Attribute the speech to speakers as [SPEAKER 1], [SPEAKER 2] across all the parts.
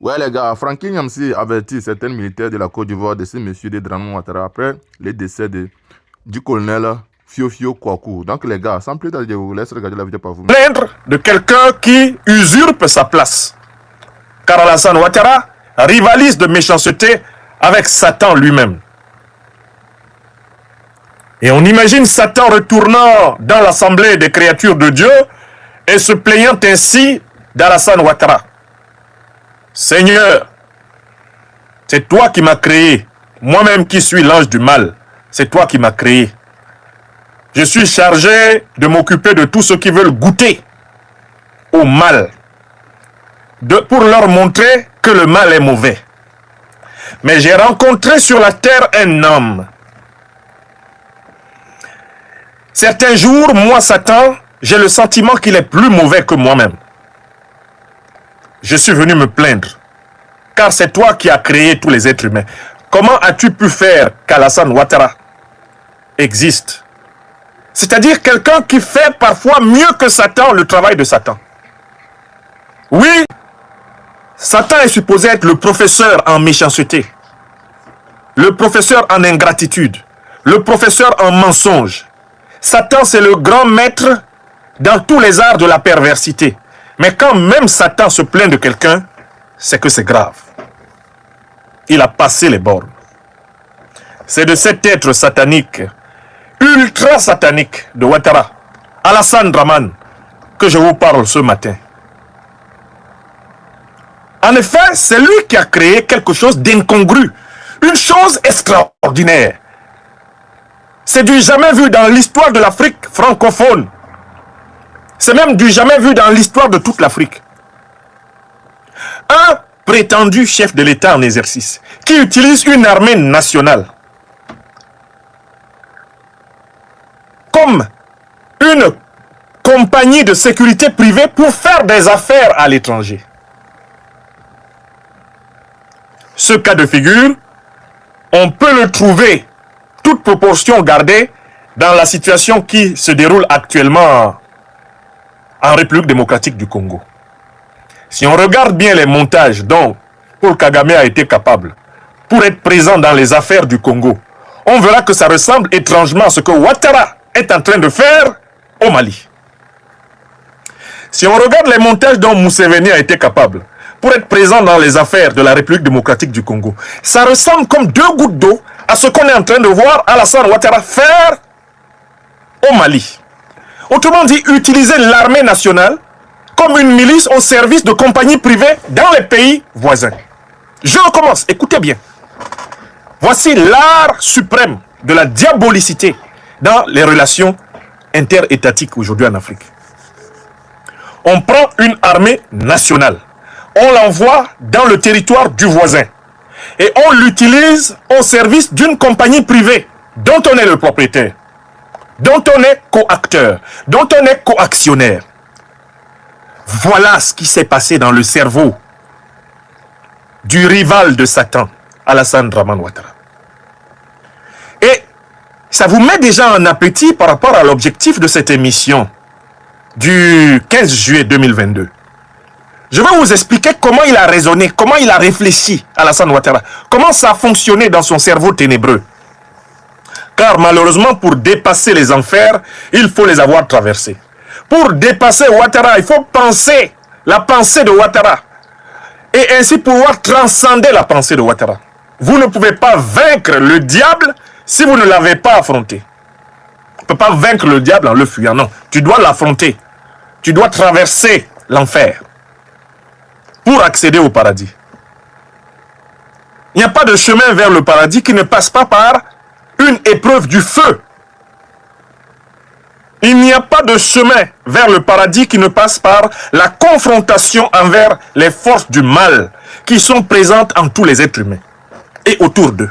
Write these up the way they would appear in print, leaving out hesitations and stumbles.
[SPEAKER 1] Ouais, les gars, Franky Nyamsi avertit certains militaires de la Côte d'Ivoire de ce monsieur de Draman Ouattara après le décès du colonel Fiofio Kouakou. Donc, les gars, sans plus tarder, je vous laisse regarder la vidéo par vous.
[SPEAKER 2] Plaindre de quelqu'un qui usurpe sa place. Car Alassane Ouattara rivalise de méchanceté avec Satan lui-même. Et on imagine Satan retournant dans l'assemblée des créatures de Dieu et se plaignant ainsi d'Alassane Ouattara. Seigneur, c'est toi qui m'as créé, moi-même qui suis l'ange du mal, c'est toi qui m'as créé. Je suis chargé de m'occuper de tous ceux qui veulent goûter au mal, pour leur montrer que le mal est mauvais. Mais j'ai rencontré sur la terre un homme. Certains jours, moi, Satan, j'ai le sentiment qu'il est plus mauvais que moi-même. Je suis venu me plaindre, car c'est toi qui as créé tous les êtres humains. Comment as-tu pu faire qu'Alassane Ouattara existe? C'est-à-dire quelqu'un qui fait parfois mieux que Satan le travail de Satan. Oui, Satan est supposé être le professeur en méchanceté, le professeur en ingratitude, le professeur en mensonge. Satan, c'est le grand maître dans tous les arts de la perversité. Mais quand même Satan se plaint de quelqu'un, c'est que c'est grave. Il a passé les bornes. C'est de cet être satanique, ultra satanique de Ouattara, Alassane Draman, que je vous parle ce matin. En effet, c'est lui qui a créé quelque chose d'incongru, une chose extraordinaire. C'est du jamais vu dans l'histoire de l'Afrique francophone. C'est même du jamais vu dans l'histoire de toute l'Afrique. Un prétendu chef de l'État en exercice qui utilise une armée nationale comme une compagnie de sécurité privée pour faire des affaires à l'étranger. Ce cas de figure, on peut le trouver, toute proportion gardée, dans la situation qui se déroule actuellement en République démocratique du Congo. Si on regarde bien les montages dont Paul Kagame a été capable pour être présent dans les affaires du Congo, on verra que ça ressemble étrangement à ce que Ouattara est en train de faire au Mali. Si on regarde les montages dont Museveni a été capable pour être présent dans les affaires de la République démocratique du Congo, ça ressemble comme deux gouttes d'eau à ce qu'on est en train de voir Alassane Ouattara faire au Mali. Autrement dit, utiliser l'armée nationale comme une milice au service de compagnies privées dans les pays voisins. Je recommence, écoutez bien. Voici l'art suprême de la diabolicité dans les relations interétatiques aujourd'hui en Afrique. On prend une armée nationale, on l'envoie dans le territoire du voisin et on l'utilise au service d'une compagnie privée dont on est le propriétaire, dont on est coacteur, dont on est coactionnaire. Voilà ce qui s'est passé dans le cerveau du rival de Satan, Alassane Draman Ouattara. Et ça vous met déjà en appétit par rapport à l'objectif de cette émission du 15 juillet 2022. Je vais vous expliquer comment il a raisonné, comment il a réfléchi, Alassane Ouattara, comment ça a fonctionné dans son cerveau ténébreux. Car malheureusement, pour dépasser les enfers, il faut les avoir traversés. Pour dépasser Ouattara, il faut penser la pensée de Ouattara. Et ainsi pouvoir transcender la pensée de Ouattara. Vous ne pouvez pas vaincre le diable si vous ne l'avez pas affronté. On ne peut pas vaincre le diable en le fuyant, non. Tu dois l'affronter. Tu dois traverser l'enfer pour accéder au paradis. Il n'y a pas de chemin vers le paradis qui ne passe pas par une épreuve du feu. Il n'y a pas de chemin vers le paradis qui ne passe par la confrontation envers les forces du mal qui sont présentes en tous les êtres humains et autour d'eux.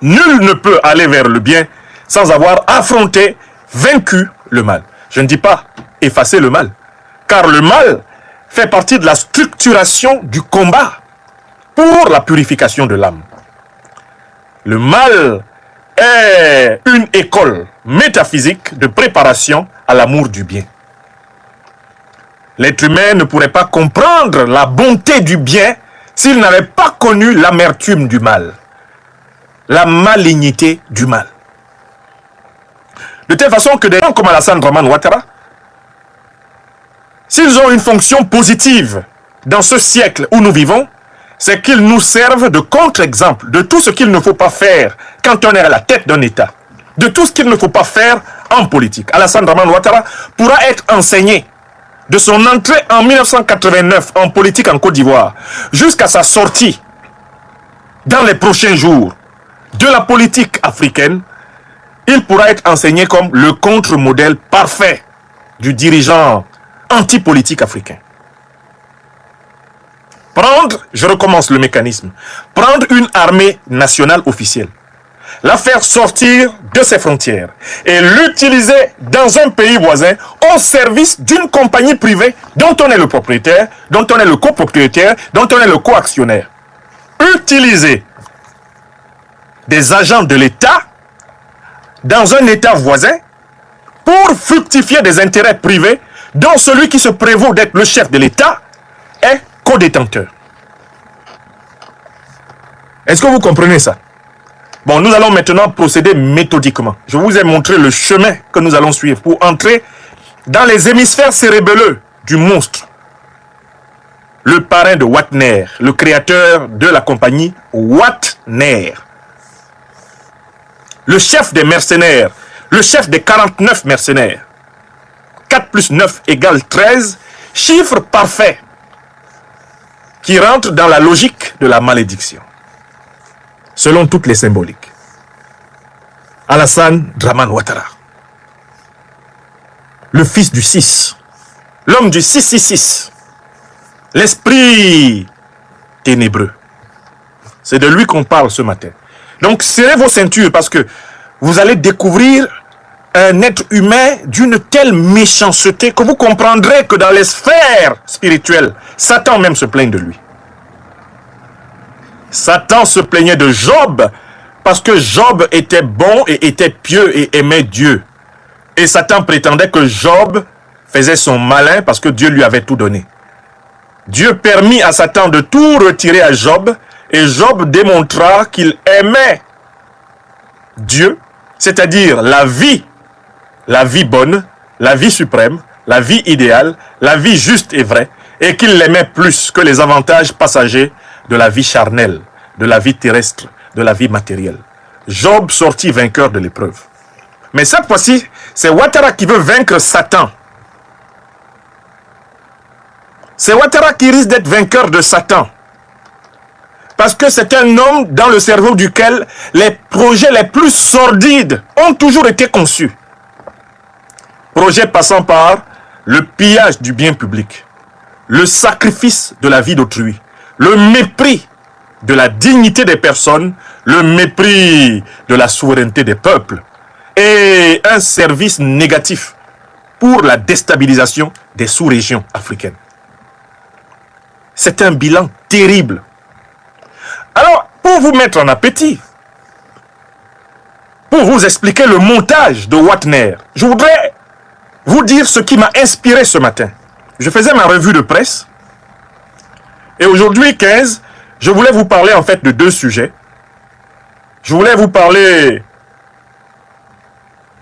[SPEAKER 2] Nul ne peut aller vers le bien sans avoir affronté, vaincu le mal. Je ne dis pas effacer le mal, car le mal fait partie de la structuration du combat pour la purification de l'âme. Le mal est une école métaphysique de préparation à l'amour du bien. L'être humain ne pourrait pas comprendre la bonté du bien s'il n'avait pas connu l'amertume du mal, la malignité du mal. De telle façon que des gens comme Alassane Dramane Ouattara, s'ils ont une fonction positive dans ce siècle où nous vivons, c'est qu'ils nous servent de contre-exemple de tout ce qu'il ne faut pas faire quand on est à la tête d'un État, de tout ce qu'il ne faut pas faire en politique. Alassane Dramane Ouattara pourra être enseigné de son entrée en 1989 en politique en Côte d'Ivoire jusqu'à sa sortie dans les prochains jours de la politique africaine. Il pourra être enseigné comme le contre-modèle parfait du dirigeant anti-politique africain. Prendre, je recommence le mécanisme, prendre une armée nationale officielle, la faire sortir de ses frontières et l'utiliser dans un pays voisin au service d'une compagnie privée dont on est le propriétaire, dont on est le copropriétaire, dont on est le coactionnaire. Utiliser des agents de l'État dans un État voisin pour fructifier des intérêts privés dont celui qui se prévaut d'être le chef de l'État est codétenteur. Est-ce que vous comprenez ça? Bon, nous allons maintenant procéder méthodiquement. Je vous ai montré le chemin que nous allons suivre pour entrer dans les hémisphères cérébelleux du monstre. Le parrain de Watner, le créateur de la compagnie Watner. Le chef des mercenaires, le chef des 49 mercenaires. 4 plus 9 égale 13, chiffre parfait qui rentre dans la logique de la malédiction, selon toutes les symboliques. Alassane Dramane Ouattara, le fils du 6, l'homme du 666, l'esprit ténébreux. C'est de lui qu'on parle ce matin. Donc serrez vos ceintures parce que vous allez découvrir un être humain d'une telle méchanceté que vous comprendrez que dans les sphères spirituelles, Satan même se plaigne de lui. Satan se plaignait de Job parce que Job était bon et était pieux et aimait Dieu. Et Satan prétendait que Job faisait son malin parce que Dieu lui avait tout donné. Dieu permit à Satan de tout retirer à Job et Job démontra qu'il aimait Dieu, c'est-à-dire la vie bonne, la vie suprême, la vie idéale, la vie juste et vraie, et qu'il l'aimait plus que les avantages passagers de la vie charnelle, de la vie terrestre, de la vie matérielle. Job sortit vainqueur de l'épreuve. Mais cette fois-ci, c'est Ouattara qui veut vaincre Satan. C'est Ouattara qui risque d'être vainqueur de Satan. Parce que c'est un homme dans le cerveau duquel les projets les plus sordides ont toujours été conçus. Projet passant par le pillage du bien public, le sacrifice de la vie d'autrui, le mépris de la dignité des personnes, le mépris de la souveraineté des peuples et un service négatif pour la déstabilisation des sous-régions africaines. C'est un bilan terrible. Alors, pour vous mettre en appétit, pour vous expliquer le montage de Watner, je voudrais vous dire ce qui m'a inspiré ce matin. Je faisais ma revue de presse et aujourd'hui, 15, je voulais vous parler en fait de deux sujets. Je voulais vous parler,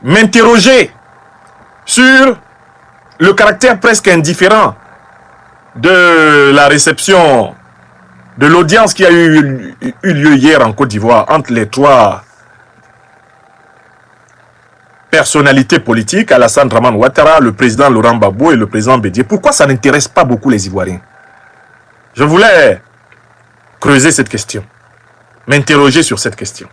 [SPEAKER 2] m'interroger sur le caractère presque indifférent de la réception, de l'audience qui a eu lieu hier en Côte d'Ivoire entre les trois personnalités politiques, Alassane Dramane Ouattara, le président Laurent Gbagbo et le président Bédié. Pourquoi ça n'intéresse pas beaucoup les Ivoiriens? Je voulais creuser cette question, m'interroger sur cette question.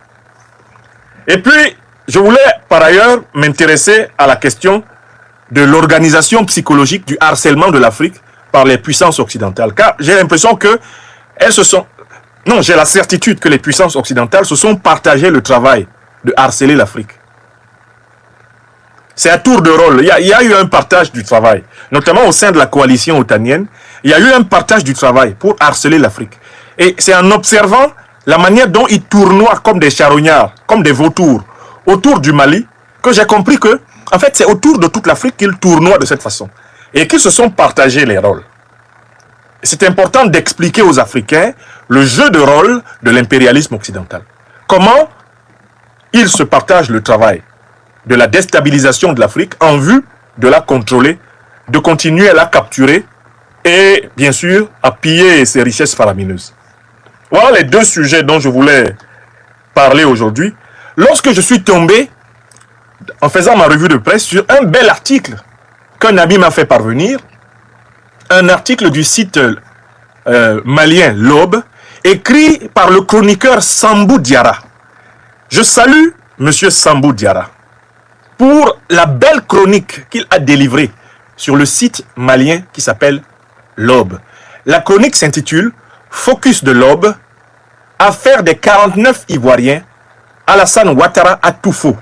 [SPEAKER 2] Et puis, je voulais par ailleurs m'intéresser à la question de l'organisation psychologique du harcèlement de l'Afrique par les puissances occidentales. Car j'ai l'impression que elles se sont... Non, j'ai la certitude que les puissances occidentales se sont partagées le travail de harceler l'Afrique. C'est à tour de rôle. Il y a eu un partage du travail, notamment au sein de la coalition otanienne. Il y a eu un partage du travail pour harceler l'Afrique. Et c'est en observant la manière dont ils tournoient comme des charognards, comme des vautours, autour du Mali, que j'ai compris que, en fait, c'est autour de toute l'Afrique qu'ils tournoient de cette façon. et qu'ils se sont partagés les rôles. C'est important d'expliquer aux Africains le jeu de rôle de l'impérialisme occidental. Comment ils se partagent le travail de la déstabilisation de l'Afrique en vue de la contrôler, de continuer à la capturer et bien sûr à piller ses richesses faramineuses. Voilà les deux sujets dont je voulais parler aujourd'hui. Lorsque je suis tombé, en faisant ma revue de presse, sur un bel article qu'un ami m'a fait parvenir, un article du site malien L'Aube, écrit par le chroniqueur Sambou Diarra. Je salue M. Sambou Diarra pour la belle chronique qu'il a délivrée sur le site malien qui s'appelle L'Aube. La chronique s'intitule « Focus de l'Aube, affaire des 49 Ivoiriens, Alassane Ouattara à tout faux ».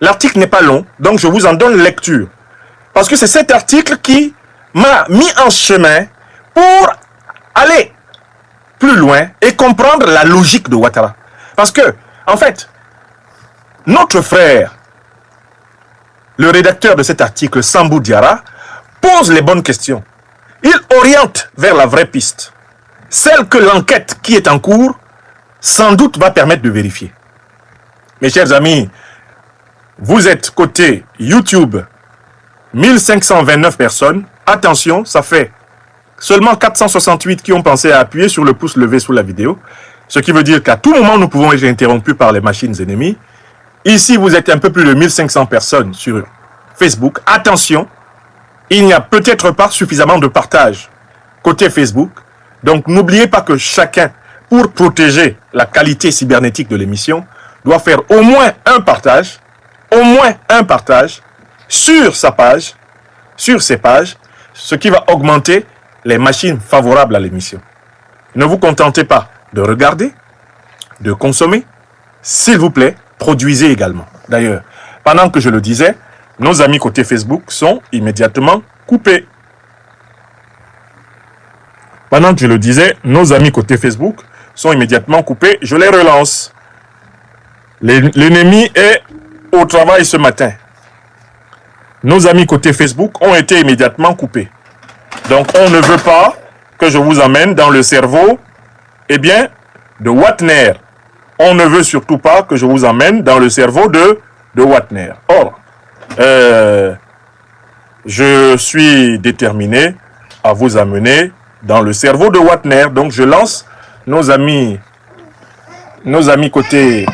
[SPEAKER 2] L'article n'est pas long, donc je vous en donne lecture. Parce que c'est cet article qui m'a mis en chemin pour aller plus loin et comprendre la logique de Ouattara. Parce que, en fait, notre frère, le rédacteur de cet article, Sambou Diarra, pose les bonnes questions. Il oriente vers la vraie piste. Celle que l'enquête qui est en cours, sans doute, va permettre de vérifier. Mes chers amis, vous êtes côté YouTube, 1529 personnes. Attention, ça fait seulement 468 qui ont pensé à appuyer sur le pouce levé sous la vidéo. Ce qui veut dire qu'à tout moment, nous pouvons être interrompus par les machines ennemies. Ici, vous êtes un peu plus de 1500 personnes sur Facebook. Attention, il n'y a peut-être pas suffisamment de partage côté Facebook. Donc, n'oubliez pas que chacun, pour protéger la qualité cybernétique de l'émission, doit faire au moins un partage sur sa page, sur ses pages, ce qui va augmenter les machines favorables à l'émission. Ne vous contentez pas de regarder, de consommer. S'il vous plaît, produisez également. D'ailleurs, pendant que je le disais, nos amis côté Facebook sont immédiatement coupés. Pendant que je le disais, nos amis côté Facebook sont immédiatement coupés. Je les relance. L'ennemi est au travail ce matin. Nos amis côté Facebook ont été immédiatement coupés. Donc, on ne veut pas que je vous emmène dans le cerveau, eh bien, de Watner. On ne veut surtout pas que je vous emmène dans le cerveau de Watner. Or, je suis déterminé à vous amener dans le cerveau de Watner. Donc, je lance nos amis côté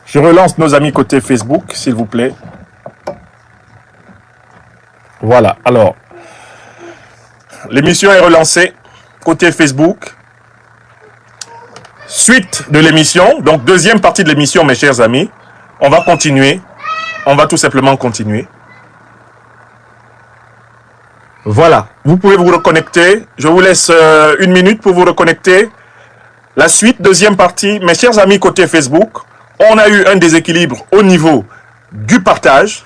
[SPEAKER 2] je relance nos amis côté Facebook, s'il vous plaît. Voilà, alors, l'émission est relancée côté Facebook. Suite de l'émission, donc deuxième partie de l'émission, mes chers amis. On va continuer. On va tout simplement continuer. Voilà, vous pouvez vous reconnecter. Je vous laisse 1 minute pour vous reconnecter. La suite, deuxième partie. Mes chers amis côté Facebook, on a eu un déséquilibre au niveau du partage.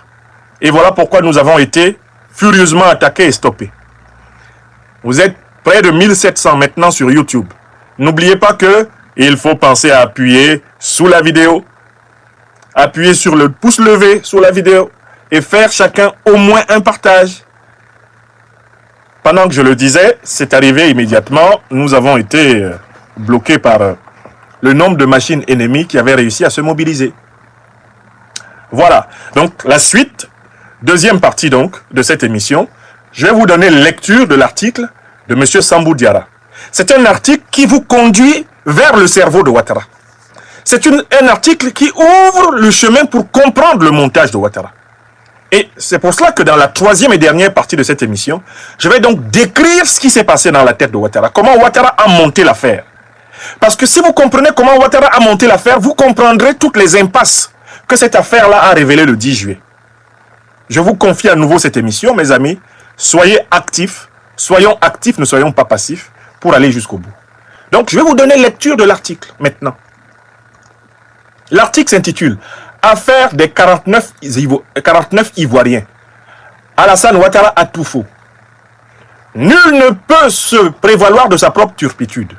[SPEAKER 2] Et voilà pourquoi nous avons été furieusement attaqués et stoppés. Vous êtes près de 1700 maintenant sur YouTube. N'oubliez pas que il faut penser à appuyer sous la vidéo. Appuyer sur le pouce levé sous la vidéo. Et faire chacun au moins un partage. Pendant que je le disais, c'est arrivé immédiatement. Nous avons été bloqués par le nombre de machines ennemies qui avaient réussi à se mobiliser. Voilà. Donc, la suite, deuxième partie donc de cette émission. Je vais vous donner lecture de l'article de M. Sambou Diarra. C'est un article qui vous conduit vers le cerveau de Ouattara. C'est un article qui ouvre le chemin pour comprendre le montage de Ouattara. Et c'est pour cela que dans la troisième et dernière partie de cette émission, je vais donc décrire ce qui s'est passé dans la tête de Ouattara. Comment Ouattara a monté l'affaire. Parce que si vous comprenez comment Ouattara a monté l'affaire, vous comprendrez toutes les impasses que cette affaire-là a révélées le 10 juillet. Je vous confie à nouveau cette émission, mes amis. Soyez actifs. Soyons actifs, ne soyons pas passifs pour aller jusqu'au bout. Donc, je vais vous donner lecture de l'article maintenant. L'article s'intitule « Affaire des 49 Ivoiriens. Alassane Ouattara a tout faux. Nul ne peut se prévaloir de sa propre turpitude.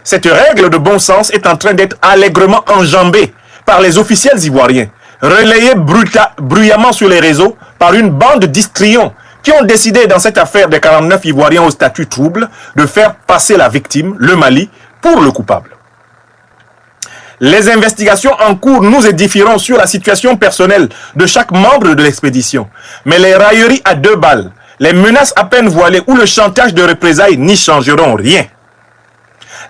[SPEAKER 2] Cette règle de bon sens est en train d'être allègrement enjambée par les officiels ivoiriens, relayée bruyamment sur les réseaux par une bande d'histrions qui ont décidé dans cette affaire des 49 Ivoiriens au statut trouble de faire passer la victime, le Mali, pour le coupable. Les investigations en cours nous édifieront sur la situation personnelle de chaque membre de l'expédition. Mais les railleries à 2 balles, les menaces à peine voilées ou le chantage de représailles n'y changeront rien.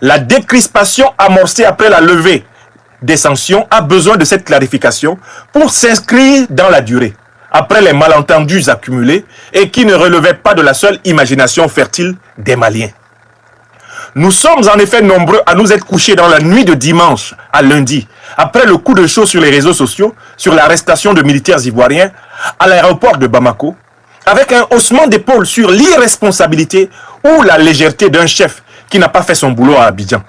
[SPEAKER 2] La décrispation amorcée après la levée des sanctions a besoin de cette clarification pour s'inscrire dans la durée, après les malentendus accumulés et qui ne relevaient pas de la seule imagination fertile des Maliens. Nous sommes en effet nombreux à nous être couchés dans la nuit de dimanche à lundi, après le coup de chaud sur les réseaux sociaux, sur l'arrestation de militaires ivoiriens à l'aéroport de Bamako, avec un haussement d'épaule sur l'irresponsabilité ou la légèreté d'un chef qui n'a pas fait son boulot à Abidjan,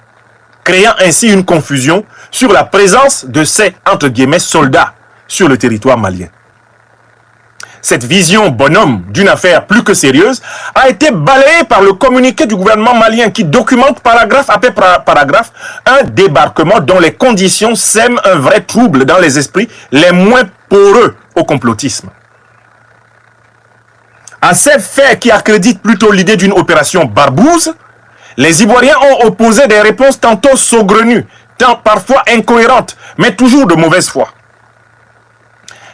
[SPEAKER 2] créant ainsi une confusion sur la présence de ces, entre guillemets, soldats sur le territoire malien. Cette vision bonhomme d'une affaire plus que sérieuse a été balayée par le communiqué du gouvernement malien qui documente paragraphe après paragraphe un débarquement dont les conditions sèment un vrai trouble dans les esprits les moins poreux au complotisme. À ces faits qui accréditent plutôt l'idée d'une opération barbouze, les Ivoiriens ont opposé des réponses tantôt saugrenues, tant parfois incohérentes, mais toujours de mauvaise foi.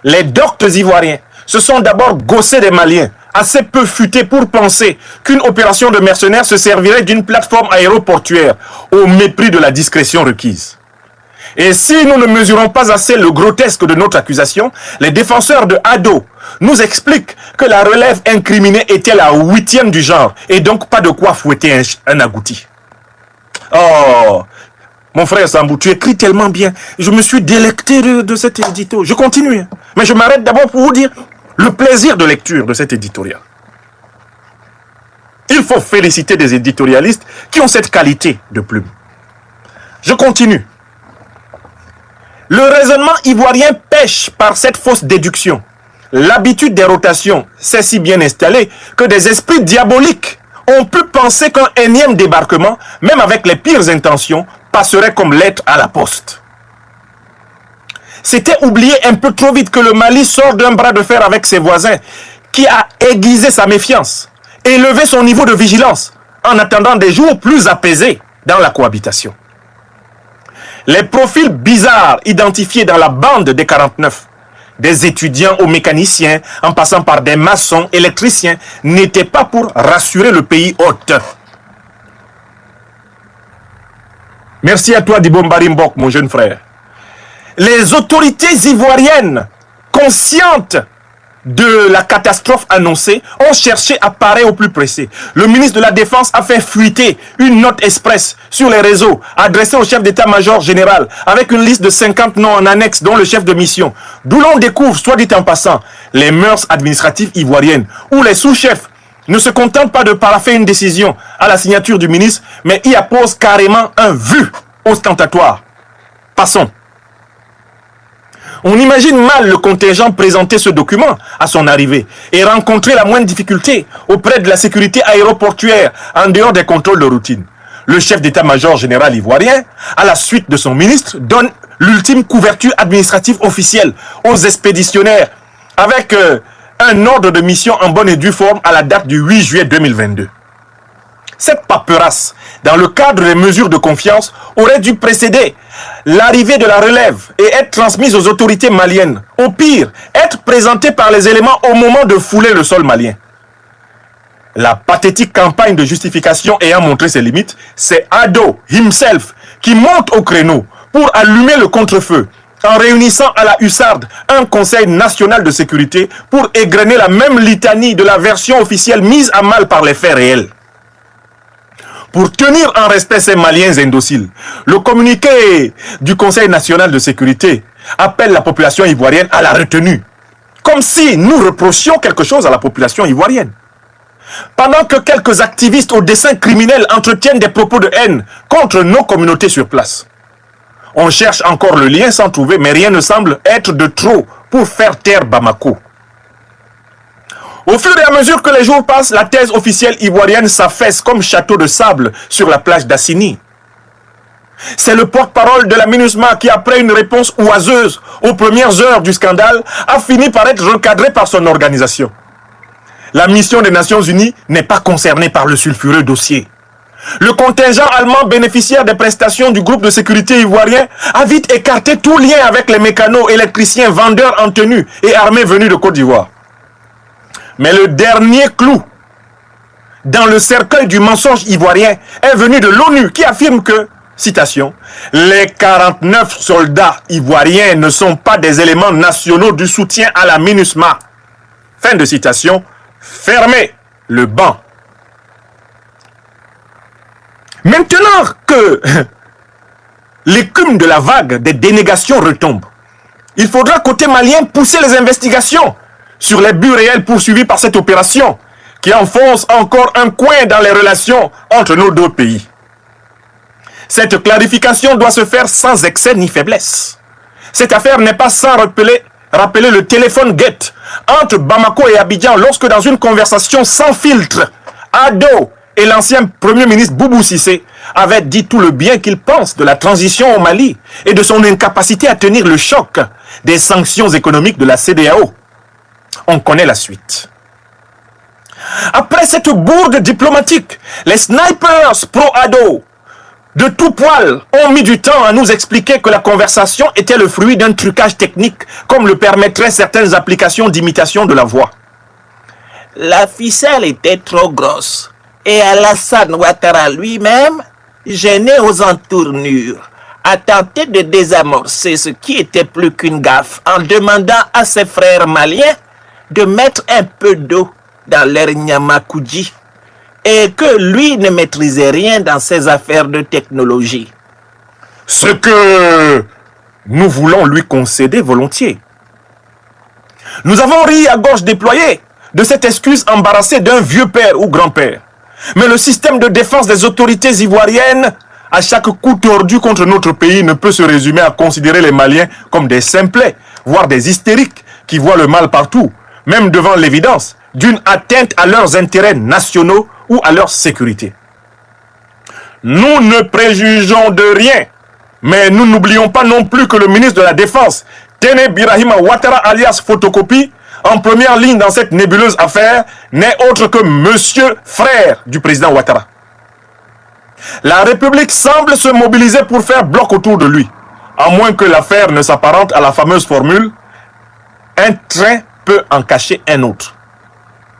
[SPEAKER 2] Les doctes ivoiriens se sont d'abord gaussés des Maliens, assez peu futés pour penser qu'une opération de mercenaires se servirait d'une plateforme aéroportuaire, au mépris de la discrétion requise. Et si nous ne mesurons pas assez le grotesque de notre accusation, les défenseurs de Ado nous expliquent que la relève incriminée était la 8e du genre, et donc pas de quoi fouetter un agouti. Oh, mon frère Sambou, tu écris tellement bien. Je me suis délecté de cet édito. Je continue, mais je m'arrête d'abord pour vous dire le plaisir de lecture de cet éditorial. Il faut féliciter des éditorialistes qui ont cette qualité de plume. Je continue. Le raisonnement ivoirien pêche par cette fausse déduction. L'habitude des rotations s'est si bien installée que des esprits diaboliques ont pu penser qu'un énième débarquement, même avec les pires intentions, passerait comme lettre à la poste. C'était oublié un peu trop vite que le Mali sort d'un bras de fer avec ses voisins, qui a aiguisé sa méfiance, élevé son niveau de vigilance, en attendant des jours plus apaisés dans la cohabitation. Les profils bizarres identifiés dans la bande des 49, des étudiants aux mécaniciens, en passant par des maçons, électriciens, n'étaient pas pour rassurer le pays hôte. Merci à toi, Dibombari Mbok, mon jeune frère. Les autorités ivoiriennes, conscientes de la catastrophe annoncée, ont cherché à parer au plus pressé. Le ministre de la Défense a fait fuiter une note express sur les réseaux, adressée au chef d'état-major général, avec une liste de 50 noms en annexe, dont le chef de mission. D'où l'on découvre, soit dit en passant, les mœurs administratives ivoiriennes, où les sous-chefs ne se contentent pas de paraffer une décision à la signature du ministre, mais y apposent carrément un vu ostentatoire. Passons. On imagine mal le contingent présenter ce document à son arrivée et rencontrer la moindre difficulté auprès de la sécurité aéroportuaire en dehors des contrôles de routine. Le chef d'état-major général ivoirien, à la suite de son ministre, donne l'ultime couverture administrative officielle aux expéditionnaires avec un ordre de mission en bonne et due forme à la date du 8 juillet 2022. Cette paperasse, dans le cadre des mesures de confiance, aurait dû précéder l'arrivée de la relève et être transmise aux autorités maliennes. Au pire, être présentée par les éléments au moment de fouler le sol malien. La pathétique campagne de justification ayant montré ses limites, c'est Ado himself qui monte au créneau pour allumer le contre-feu, en réunissant à la hussarde un conseil national de sécurité pour égrener la même litanie de la version officielle mise à mal par les faits réels. Pour tenir en respect ces Maliens indociles, le communiqué du Conseil national de sécurité appelle la population ivoirienne à la retenue, comme si nous reprochions quelque chose à la population ivoirienne. Pendant que quelques activistes au dessein criminel entretiennent des propos de haine contre nos communautés sur place. On cherche encore le lien sans trouver, mais rien ne semble être de trop pour faire taire Bamako. Au fur et à mesure que les jours passent, la thèse officielle ivoirienne s'affaisse comme château de sable sur la plage d'Assini. C'est le porte-parole de la MINUSMA qui, après une réponse oiseuse aux premières heures du scandale, a fini par être recadré par son organisation. La mission des Nations Unies n'est pas concernée par le sulfureux dossier. Le contingent allemand bénéficiaire des prestations du groupe de sécurité ivoirien a vite écarté tout lien avec les mécanos, électriciens, vendeurs en tenue et armés venus de Côte d'Ivoire. Mais le dernier clou dans le cercueil du mensonge ivoirien est venu de l'ONU qui affirme que, citation, « Les 49 soldats ivoiriens ne sont pas des éléments nationaux du soutien à la MINUSMA. » Fin de citation. Fermez le banc. Maintenant que l'écume de la vague des dénégations retombe, il faudra côté malien pousser les investigations sur les buts réels poursuivis par cette opération qui enfonce encore un coin dans les relations entre nos deux pays. Cette clarification doit se faire sans excès ni faiblesse. Cette affaire n'est pas sans rappeler le téléphone guette entre Bamako et Abidjan lorsque dans une conversation sans filtre, Ado et l'ancien Premier ministre Boubou Cissé avaient dit tout le bien qu'ils pensent de la transition au Mali et de son incapacité à tenir le choc des sanctions économiques de la CEDEAO. On connaît la suite. Après cette bourde diplomatique, les snipers pro-Ado de tout poil ont mis du temps à nous expliquer que la conversation était le fruit d'un trucage technique, comme le permettraient certaines applications d'imitation de la voix.
[SPEAKER 3] La ficelle était trop grosse et Alassane Ouattara lui-même, gêné aux entournures, a tenté de désamorcer ce qui était plus qu'une gaffe en demandant à ses frères maliens de mettre un peu d'eau dans leur Nyamakoudji et que lui ne maîtrisait rien dans ses affaires de technologie.
[SPEAKER 2] Ce que nous voulons lui concéder volontiers. Nous avons ri à gorge déployée de cette excuse embarrassée d'un vieux père ou grand-père. Mais le système de défense des autorités ivoiriennes, à chaque coup tordu contre notre pays, ne peut se résumer à considérer les Maliens comme des simplets, voire des hystériques qui voient le mal partout, même devant l'évidence d'une atteinte à leurs intérêts nationaux ou à leur sécurité. Nous ne préjugeons de rien, mais nous n'oublions pas non plus que le ministre de la Défense, Téné Birahima Ouattara alias Photocopie, en première ligne dans cette nébuleuse affaire, n'est autre que monsieur frère du président Ouattara. La République semble se mobiliser pour faire bloc autour de lui, à moins que l'affaire ne s'apparente à la fameuse formule « un train peut en cacher un autre ».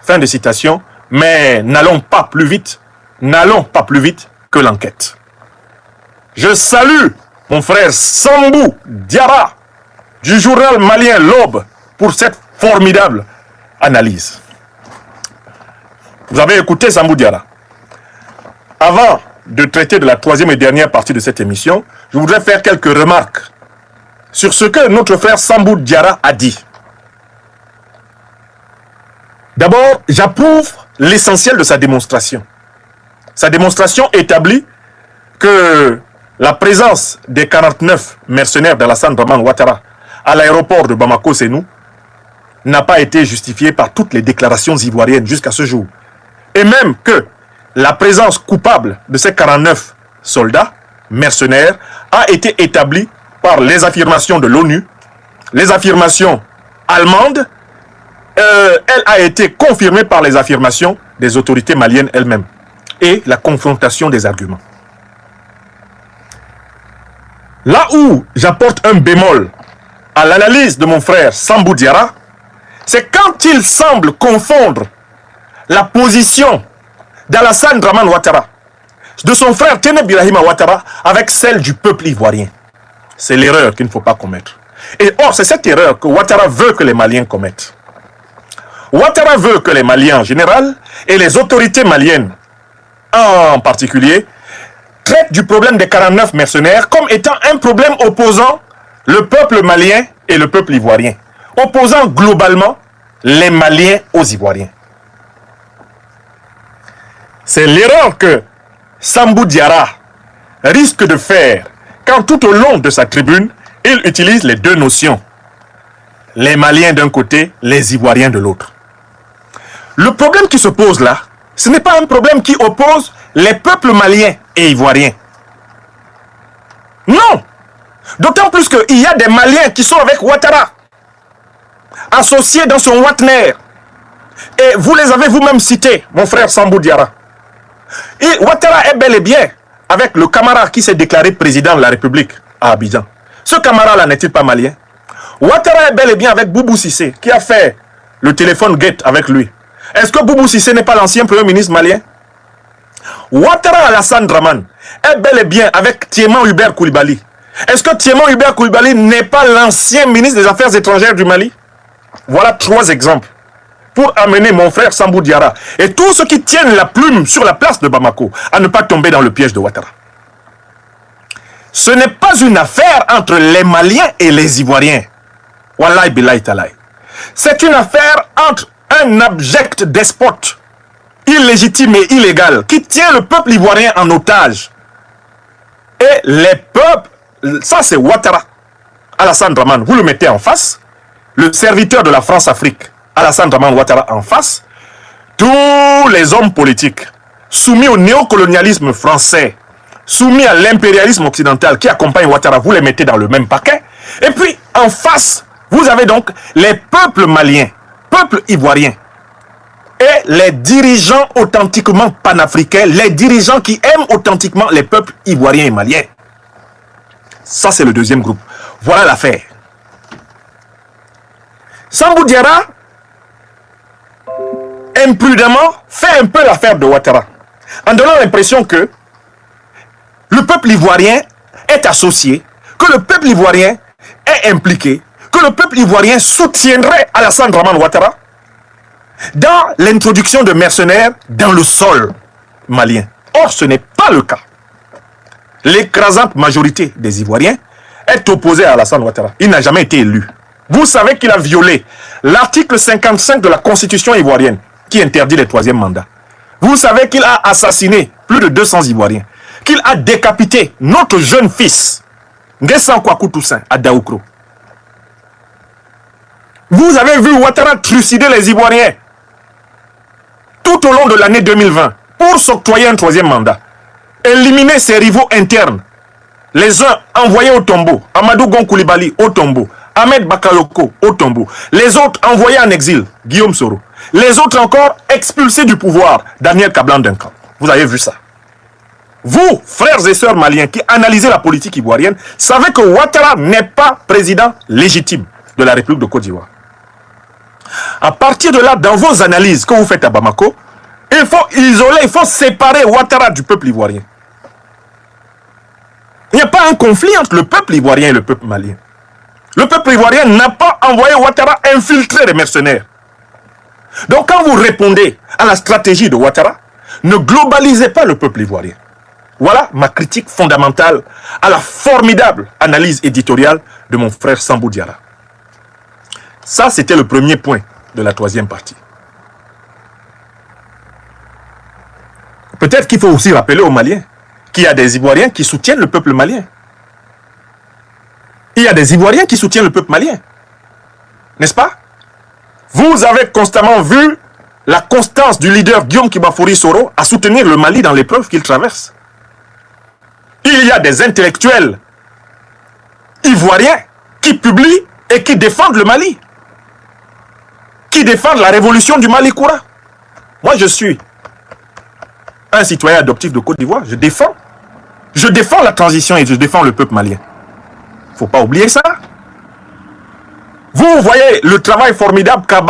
[SPEAKER 2] Fin de citation, mais n'allons pas plus vite que l'enquête. Je salue mon frère Sambou Diarra du journal malien L'Aube pour cette formidable analyse. Vous avez écouté Sambou Diarra. Avant de traiter de la troisième et dernière partie de cette émission, je voudrais faire quelques remarques sur ce que notre frère Sambou Diarra a dit. D'abord, j'approuve l'essentiel de sa démonstration. Sa démonstration établit que la présence des 49 mercenaires d'Alassane Draman Ouattara à l'aéroport de Bamako-Sénou n'a pas été justifiée par toutes les déclarations ivoiriennes jusqu'à ce jour. Et même que la présence coupable de ces 49 soldats mercenaires a été établie par les affirmations de l'ONU, les affirmations allemandes, elle a été confirmée par les affirmations des autorités maliennes elles-mêmes et la confrontation des arguments. Là où j'apporte un bémol à l'analyse de mon frère Sambou Diarra, c'est quand il semble confondre la position d'Alassane Draman Ouattara, de son frère Téné Birahima Ouattara, avec celle du peuple ivoirien. C'est l'erreur qu'il ne faut pas commettre. Et or, c'est cette erreur que Ouattara veut que les Maliens commettent. Ouattara veut que les Maliens en général et les autorités maliennes en particulier traitent du problème des 49 mercenaires comme étant un problème opposant le peuple malien et le peuple ivoirien, opposant globalement les Maliens aux Ivoiriens. C'est l'erreur que Sambou Diarra risque de faire quand tout au long de sa tribune, il utilise les deux notions. Les Maliens d'un côté, les Ivoiriens de l'autre. Le problème qui se pose là, ce n'est pas un problème qui oppose les peuples maliens et ivoiriens. Non. D'autant plus qu'il y a des Maliens qui sont avec Ouattara, associés dans son Watner. Et vous les avez vous-même cités, mon frère Sambou Diarra. Et Ouattara est bel et bien avec le camarade qui s'est déclaré président de la République à Abidjan. Ce camarade-là n'est-il pas malien? Ouattara est bel et bien avec Boubou Cissé, qui a fait le téléphone gate avec lui. Est-ce que Boubou Cissé n'est pas l'ancien premier ministre malien? Ouattara Alassane Dramane est bel et bien avec Thiéman Hubert Koulibaly. Est-ce que Thiéman Hubert Koulibaly n'est pas l'ancien ministre des Affaires étrangères du Mali? Voilà 3 exemples pour amener mon frère Sambou Diarra et tous ceux qui tiennent la plume sur la place de Bamako à ne pas tomber dans le piège de Ouattara. Ce n'est pas une affaire entre les Maliens et les Ivoiriens. Wallahi billahi talaï. C'est une affaire entre un abject despote, illégitime et illégal, qui tient le peuple ivoirien en otage. Et les peuples, ça c'est Ouattara, Alassane Dramane, vous le mettez en face, le serviteur de la France-Afrique, Alassane Dramane Ouattara en face, tous les hommes politiques soumis au néocolonialisme français, soumis à l'impérialisme occidental qui accompagne Ouattara, vous les mettez dans le même paquet. Et puis en face, vous avez donc les peuples maliens, peuples ivoiriens, et les dirigeants authentiquement panafricains, les dirigeants qui aiment authentiquement les peuples ivoiriens et maliens. Ça, c'est le deuxième groupe. Voilà l'affaire. Sambou Diarra, imprudemment, fait un peu l'affaire de Ouattara, en donnant l'impression que le peuple ivoirien est associé, que le peuple ivoirien est impliqué, que le peuple ivoirien soutiendrait Alassane Dramane Ouattara dans l'introduction de mercenaires dans le sol malien. Or, ce n'est pas le cas. L'écrasante majorité des Ivoiriens est opposée à Alassane Ouattara. Il n'a jamais été élu. Vous savez qu'il a violé l'article 55 de la Constitution ivoirienne qui interdit les 3e mandats. Vous savez qu'il a assassiné plus de 200 Ivoiriens, qu'il a décapité notre jeune fils, Nguessan Kouakou Toussaint, à Daoukro. Vous avez vu Ouattara trucider les Ivoiriens tout au long de l'année 2020 pour s'octroyer un 3e mandat. Éliminer ses rivaux internes. Les uns envoyés au tombeau, Amadou Gon Koulibaly au tombeau, Ahmed Bakayoko au tombeau. Les autres envoyés en exil, Guillaume Soro. Les autres encore expulsés du pouvoir, Daniel Kablan Duncan. Vous avez vu ça. Vous, frères et sœurs maliens qui analysez la politique ivoirienne, savez que Ouattara n'est pas président légitime de la République de Côte d'Ivoire. À partir de là, dans vos analyses que vous faites à Bamako, il faut isoler, il faut séparer Ouattara du peuple ivoirien. Il n'y a pas un conflit entre le peuple ivoirien et le peuple malien. Le peuple ivoirien n'a pas envoyé Ouattara infiltrer les mercenaires. Donc quand vous répondez à la stratégie de Ouattara, ne globalisez pas le peuple ivoirien. Voilà ma critique fondamentale à la formidable analyse éditoriale de mon frère Sambou Diarra. Ça, c'était le premier point de la 3e partie. Peut-être qu'il faut aussi rappeler aux Maliens qu'il y a des Ivoiriens qui soutiennent le peuple malien. Il y a des Ivoiriens qui soutiennent le peuple malien. N'est-ce pas? Vous avez constamment vu la constance du leader Guillaume Kibafouri Soro à soutenir le Mali dans l'épreuve qu'il traverse. Il y a des intellectuels ivoiriens qui publient et qui défendent le Mali. Qui défendent la révolution du Mali Koura. Moi, je suis un citoyen adoptif de Côte d'Ivoire. Je défends la transition et je défends le peuple malien. Il ne faut pas oublier ça. Vous voyez le travail formidable qu'a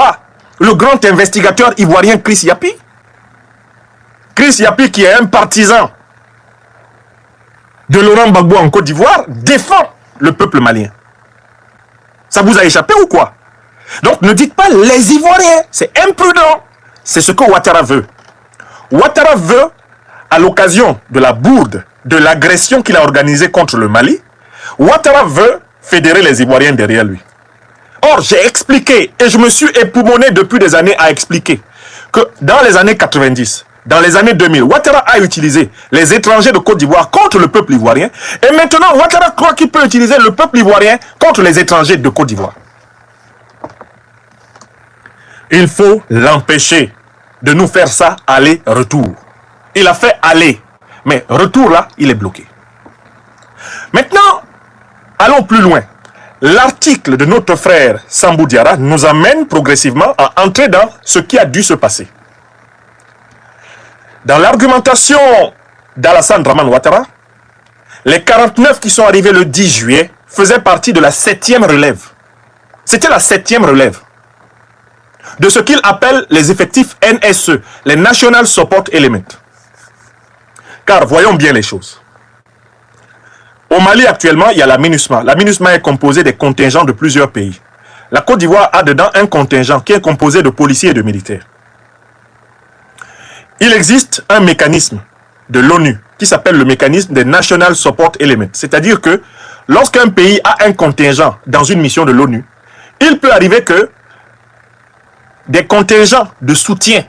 [SPEAKER 2] le grand investigateur ivoirien Chris Yapi. Chris Yapi, qui est un partisan de Laurent Gbagbo en Côte d'Ivoire, défend le peuple malien. Ça vous a échappé ou quoi? Donc ne dites pas les Ivoiriens, c'est imprudent. C'est ce que Ouattara veut. Ouattara veut, à l'occasion de la bourde, de l'agression qu'il a organisée contre le Mali, Ouattara veut fédérer les Ivoiriens derrière lui. Or, j'ai expliqué, et je me suis époumoné depuis des années à expliquer, que dans les années 90, dans les années 2000, Ouattara a utilisé les étrangers de Côte d'Ivoire contre le peuple ivoirien, et maintenant Ouattara croit qu'il peut utiliser le peuple ivoirien contre les étrangers de Côte d'Ivoire. Il faut l'empêcher de nous faire ça aller-retour. Il a fait aller, mais retour là, il est bloqué. Maintenant, allons plus loin. L'article de notre frère Sambou Diarra nous amène progressivement à entrer dans ce qui a dû se passer. Dans l'argumentation d'Alassane Dramane Ouattara, les 49 qui sont arrivés le 10 juillet faisaient partie de la 7e relève. C'était la 7e relève de ce qu'il appelle les effectifs NSE, les National Support Element. Car voyons bien les choses. Au Mali actuellement, il y a la MINUSMA. La MINUSMA est composée des contingents de plusieurs pays. La Côte d'Ivoire a dedans un contingent qui est composé de policiers et de militaires. Il existe un mécanisme de l'ONU qui s'appelle le mécanisme des National Support Elements. C'est-à-dire que lorsqu'un pays a un contingent dans une mission de l'ONU, il peut arriver que des contingents de soutien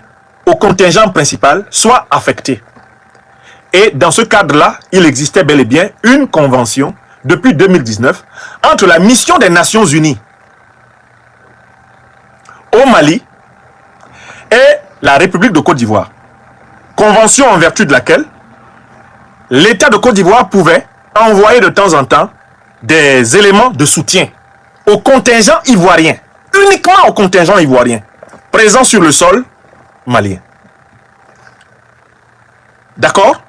[SPEAKER 2] au contingent principal soient affectés. Et dans ce cadre-là, il existait bel et bien une convention depuis 2019 entre la mission des Nations Unies au Mali et la République de Côte d'Ivoire. Convention en vertu de laquelle l'État de Côte d'Ivoire pouvait envoyer de temps en temps des éléments de soutien au contingent ivoirien, uniquement au contingent ivoirien, présent sur le sol malien. D'accord?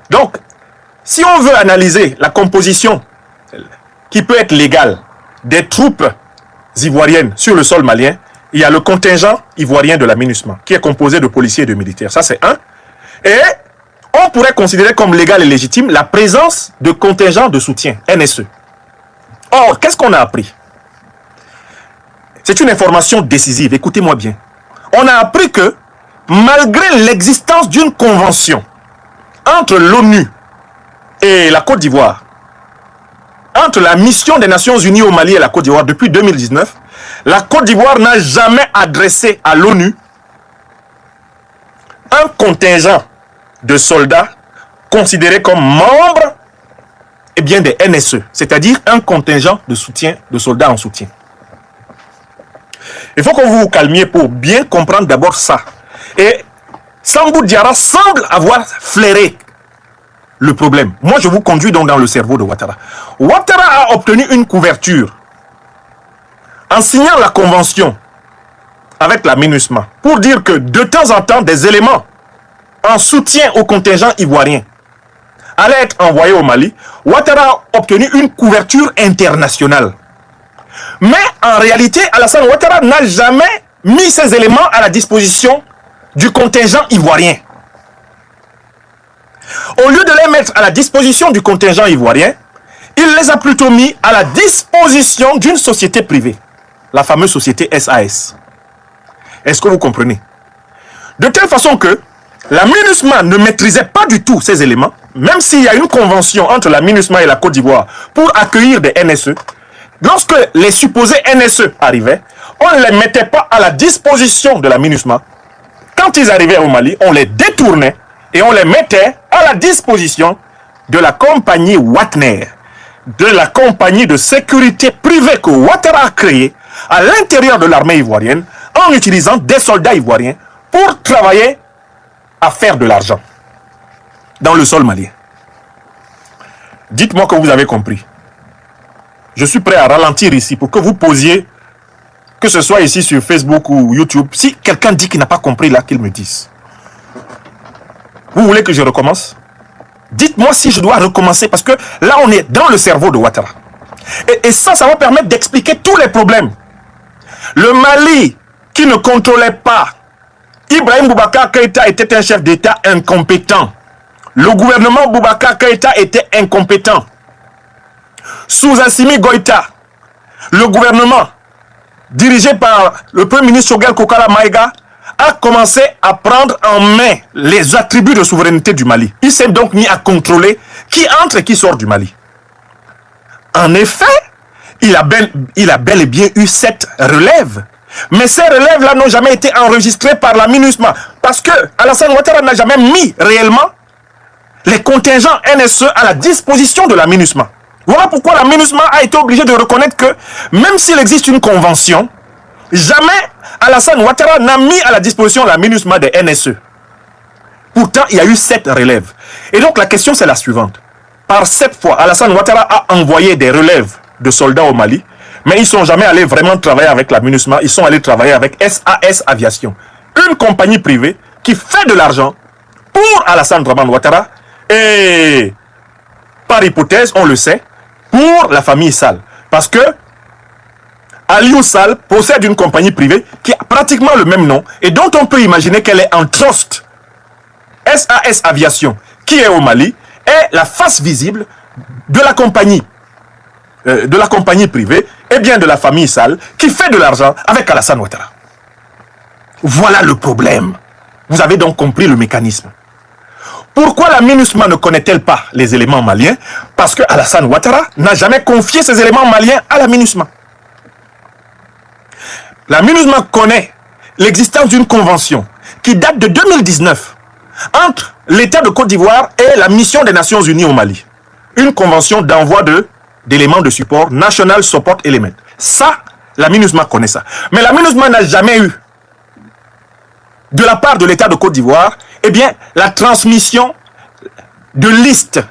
[SPEAKER 2] Donc, si on veut analyser la composition qui peut être légale des troupes ivoiriennes sur le sol malien, il y a le contingent ivoirien de la MINUSMA, qui est composé de policiers et de militaires. Ça, c'est un. Et on pourrait considérer comme légal et légitime la présence de contingents de soutien, NSE. Or, qu'est-ce qu'on a appris? C'est une information décisive, écoutez-moi bien. On a appris que, malgré l'existence d'une convention entre l'ONU et la Côte d'Ivoire, entre la mission des Nations Unies au Mali et la Côte d'Ivoire depuis 2019, la Côte d'Ivoire n'a jamais adressé à l'ONU un contingent de soldats considérés comme membres des NSE, c'est-à-dire un contingent de soutien, de soldats en soutien. Il faut que vous vous calmiez pour bien comprendre d'abord ça. Et Sambou Diarra semble avoir flairé le problème. Moi, je vous conduis donc dans le cerveau de Ouattara. Ouattara a obtenu une couverture en signant la convention avec la MINUSMA pour dire que de temps en temps, des éléments en soutien au contingent ivoirien allaient être envoyés au Mali. Ouattara a obtenu une couverture internationale. Mais en réalité, Alassane Ouattara n'a jamais mis ces éléments à la disposition du contingent ivoirien. Au lieu de les mettre à la disposition du contingent ivoirien, il les a plutôt mis à la disposition d'une société privée, la fameuse société SAS. Est-ce que vous comprenez? De telle façon que la MINUSMA ne maîtrisait pas du tout ces éléments, même s'il y a une convention entre la MINUSMA et la Côte d'Ivoire pour accueillir des NSE. Lorsque les supposés NSE arrivaient, on ne les mettait pas à la disposition de la MINUSMA. Quand ils arrivaient au Mali, on les détournait et on les mettait à la disposition de la compagnie Watner, de la compagnie de sécurité privée que Ouattara a créée à l'intérieur de l'armée ivoirienne en utilisant des soldats ivoiriens pour travailler à faire de l'argent dans le sol malien. Dites-moi que vous avez compris. Je suis prêt à ralentir ici pour que vous posiez, que ce soit ici sur Facebook ou YouTube, si quelqu'un dit qu'il n'a pas compris là, qu'il me dise. Vous voulez que je recommence? Dites-moi si je dois recommencer, parce que là on est dans le cerveau de Ouattara. Et ça va permettre d'expliquer tous les problèmes. Le Mali, qui ne contrôlait pas, Ibrahim Boubacar Keïta était un chef d'État incompétent. Le gouvernement Boubacar Keïta était incompétent. Sous Assimi Goïta, le gouvernement dirigé par le premier ministre Choguel Kokala Maïga a commencé à prendre en main les attributs de souveraineté du Mali. Il s'est donc mis à contrôler qui entre et qui sort du Mali. En effet, il a bel et bien eu cette relève. Mais ces relèves-là n'ont jamais été enregistrées par la MINUSMA. Parce que Alassane Ouattara n'a jamais mis réellement les contingents NSE à la disposition de la MINUSMA. Voilà pourquoi la MINUSMA a été obligée de reconnaître que même s'il existe une convention, jamais Alassane Ouattara n'a mis à la disposition la MINUSMA des NSE. Pourtant, il y a eu cette relève. Et donc la question c'est la suivante. par 7 fois, Alassane Ouattara a envoyé des relèves de soldats au Mali, mais ils ne sont jamais allés vraiment travailler avec la MINUSMA, ils sont allés travailler avec SAS Aviation, une compagnie privée qui fait de l'argent pour Alassane Draman Ouattara et, par hypothèse, on le sait, pour la famille Sall. Parce que Aliou Sall possède une compagnie privée qui a pratiquement le même nom et dont on peut imaginer qu'elle est en trust. SAS Aviation, qui est au Mali, est la face visible de la compagnie privée et bien de la famille Sall qui fait de l'argent avec Alassane Ouattara. Voilà le problème. Vous avez donc compris le mécanisme. Pourquoi la MINUSMA ne connaît-elle pas les éléments maliens? Parce que Alassane Ouattara n'a jamais confié ces éléments maliens à la MINUSMA. La MINUSMA connaît l'existence d'une convention qui date de 2019 entre l'État de Côte d'Ivoire et la mission des Nations Unies au Mali. Une convention d'envoi d'éléments de support, National Support Element. Ça, la MINUSMA connaît ça. Mais la MINUSMA n'a jamais eu, de la part de l'État de Côte d'Ivoire, eh bien, la transmission de listes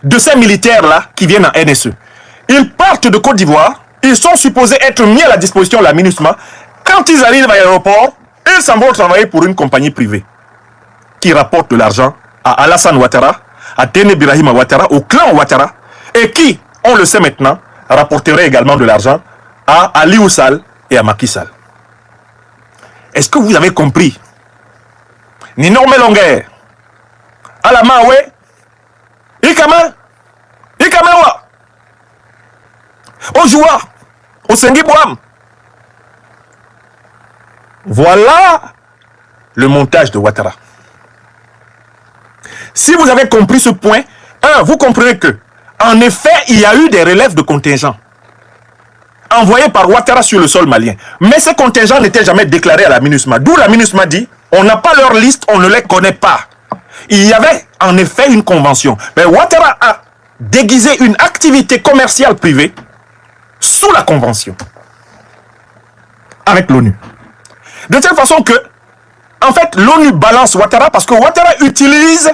[SPEAKER 2] de ces militaires-là qui viennent en NSE. Ils partent de Côte d'Ivoire, ils sont supposés être mis à la disposition de la MINUSMA. Quand ils arrivent à l'aéroport, ils s'en vont travailler pour une compagnie privée qui rapporte de l'argent à Alassane Ouattara, à Téné Birahima Ouattara, au clan Ouattara, et qui, on le sait maintenant, rapporterait également de l'argent à Aliou Sall et à Macky Sall. Est-ce que vous avez compris? Ninorme Longuer, Alamawe, Ikama, Ikamawa, Ojoua, Osengi Boam. Voilà le montage de Ouattara. Si vous avez compris ce point, vous comprenez que, en effet, il y a eu des relèves de contingents envoyés par Ouattara sur le sol malien. Mais ces contingents n'étaient jamais déclarés à la MINUSMA. D'où la MINUSMA dit, on n'a pas leur liste, on ne les connaît pas. Il y avait en effet une convention. Mais Ouattara a déguisé une activité commerciale privée sous la convention avec l'ONU. De telle façon que, en fait, l'ONU balance Ouattara parce que Ouattara utilise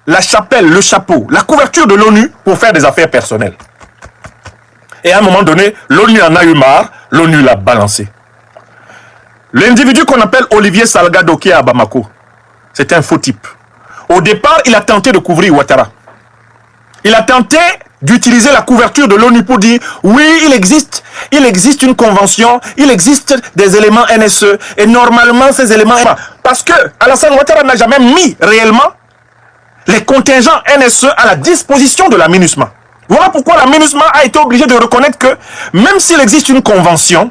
[SPEAKER 2] la chapelle, le chapeau, la couverture de l'ONU pour faire des affaires personnelles. Et à un moment donné, l'ONU en a eu marre, l'ONU l'a balancé. L'individu qu'on appelle Olivier Salgado qui est à Bamako, c'est un faux type. Au départ, il a tenté de couvrir Ouattara. Il a tenté d'utiliser la couverture de l'ONU pour dire oui, il existe une convention, il existe des éléments NSE et normalement ces éléments... Parce que Alassane Ouattara n'a jamais mis réellement les contingents NSE à la disposition de la MINUSMA. Voilà pourquoi la MINUSMA a été obligée de reconnaître que même s'il existe une convention,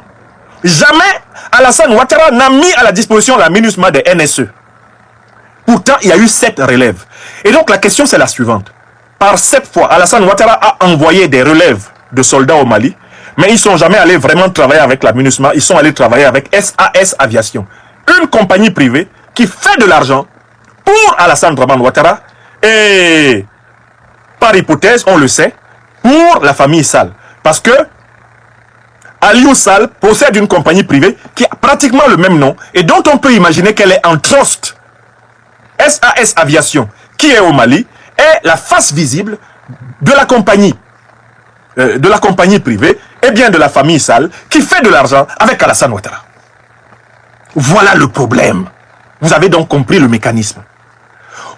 [SPEAKER 2] jamais Alassane Ouattara n'a mis à la disposition de la MINUSMA des NSE. Pourtant, il y a eu 7 relèves. Et donc la question c'est la suivante. Par 7 fois, Alassane Ouattara a envoyé des relèves de soldats au Mali, mais ils ne sont jamais allés vraiment travailler avec la MINUSMA, ils sont allés travailler avec SAS Aviation, une compagnie privée qui fait de l'argent pour Alassane Draman Ouattara et, par hypothèse, on le sait, pour la famille Sall. Parce que Aliou Sall possède une compagnie privée qui a pratiquement le même nom et dont on peut imaginer qu'elle est en trust. SAS Aviation, qui est au Mali, est la face visible de la compagnie privée et bien de la famille Sall qui fait de l'argent avec Alassane Ouattara. Voilà le problème. Vous avez donc compris le mécanisme.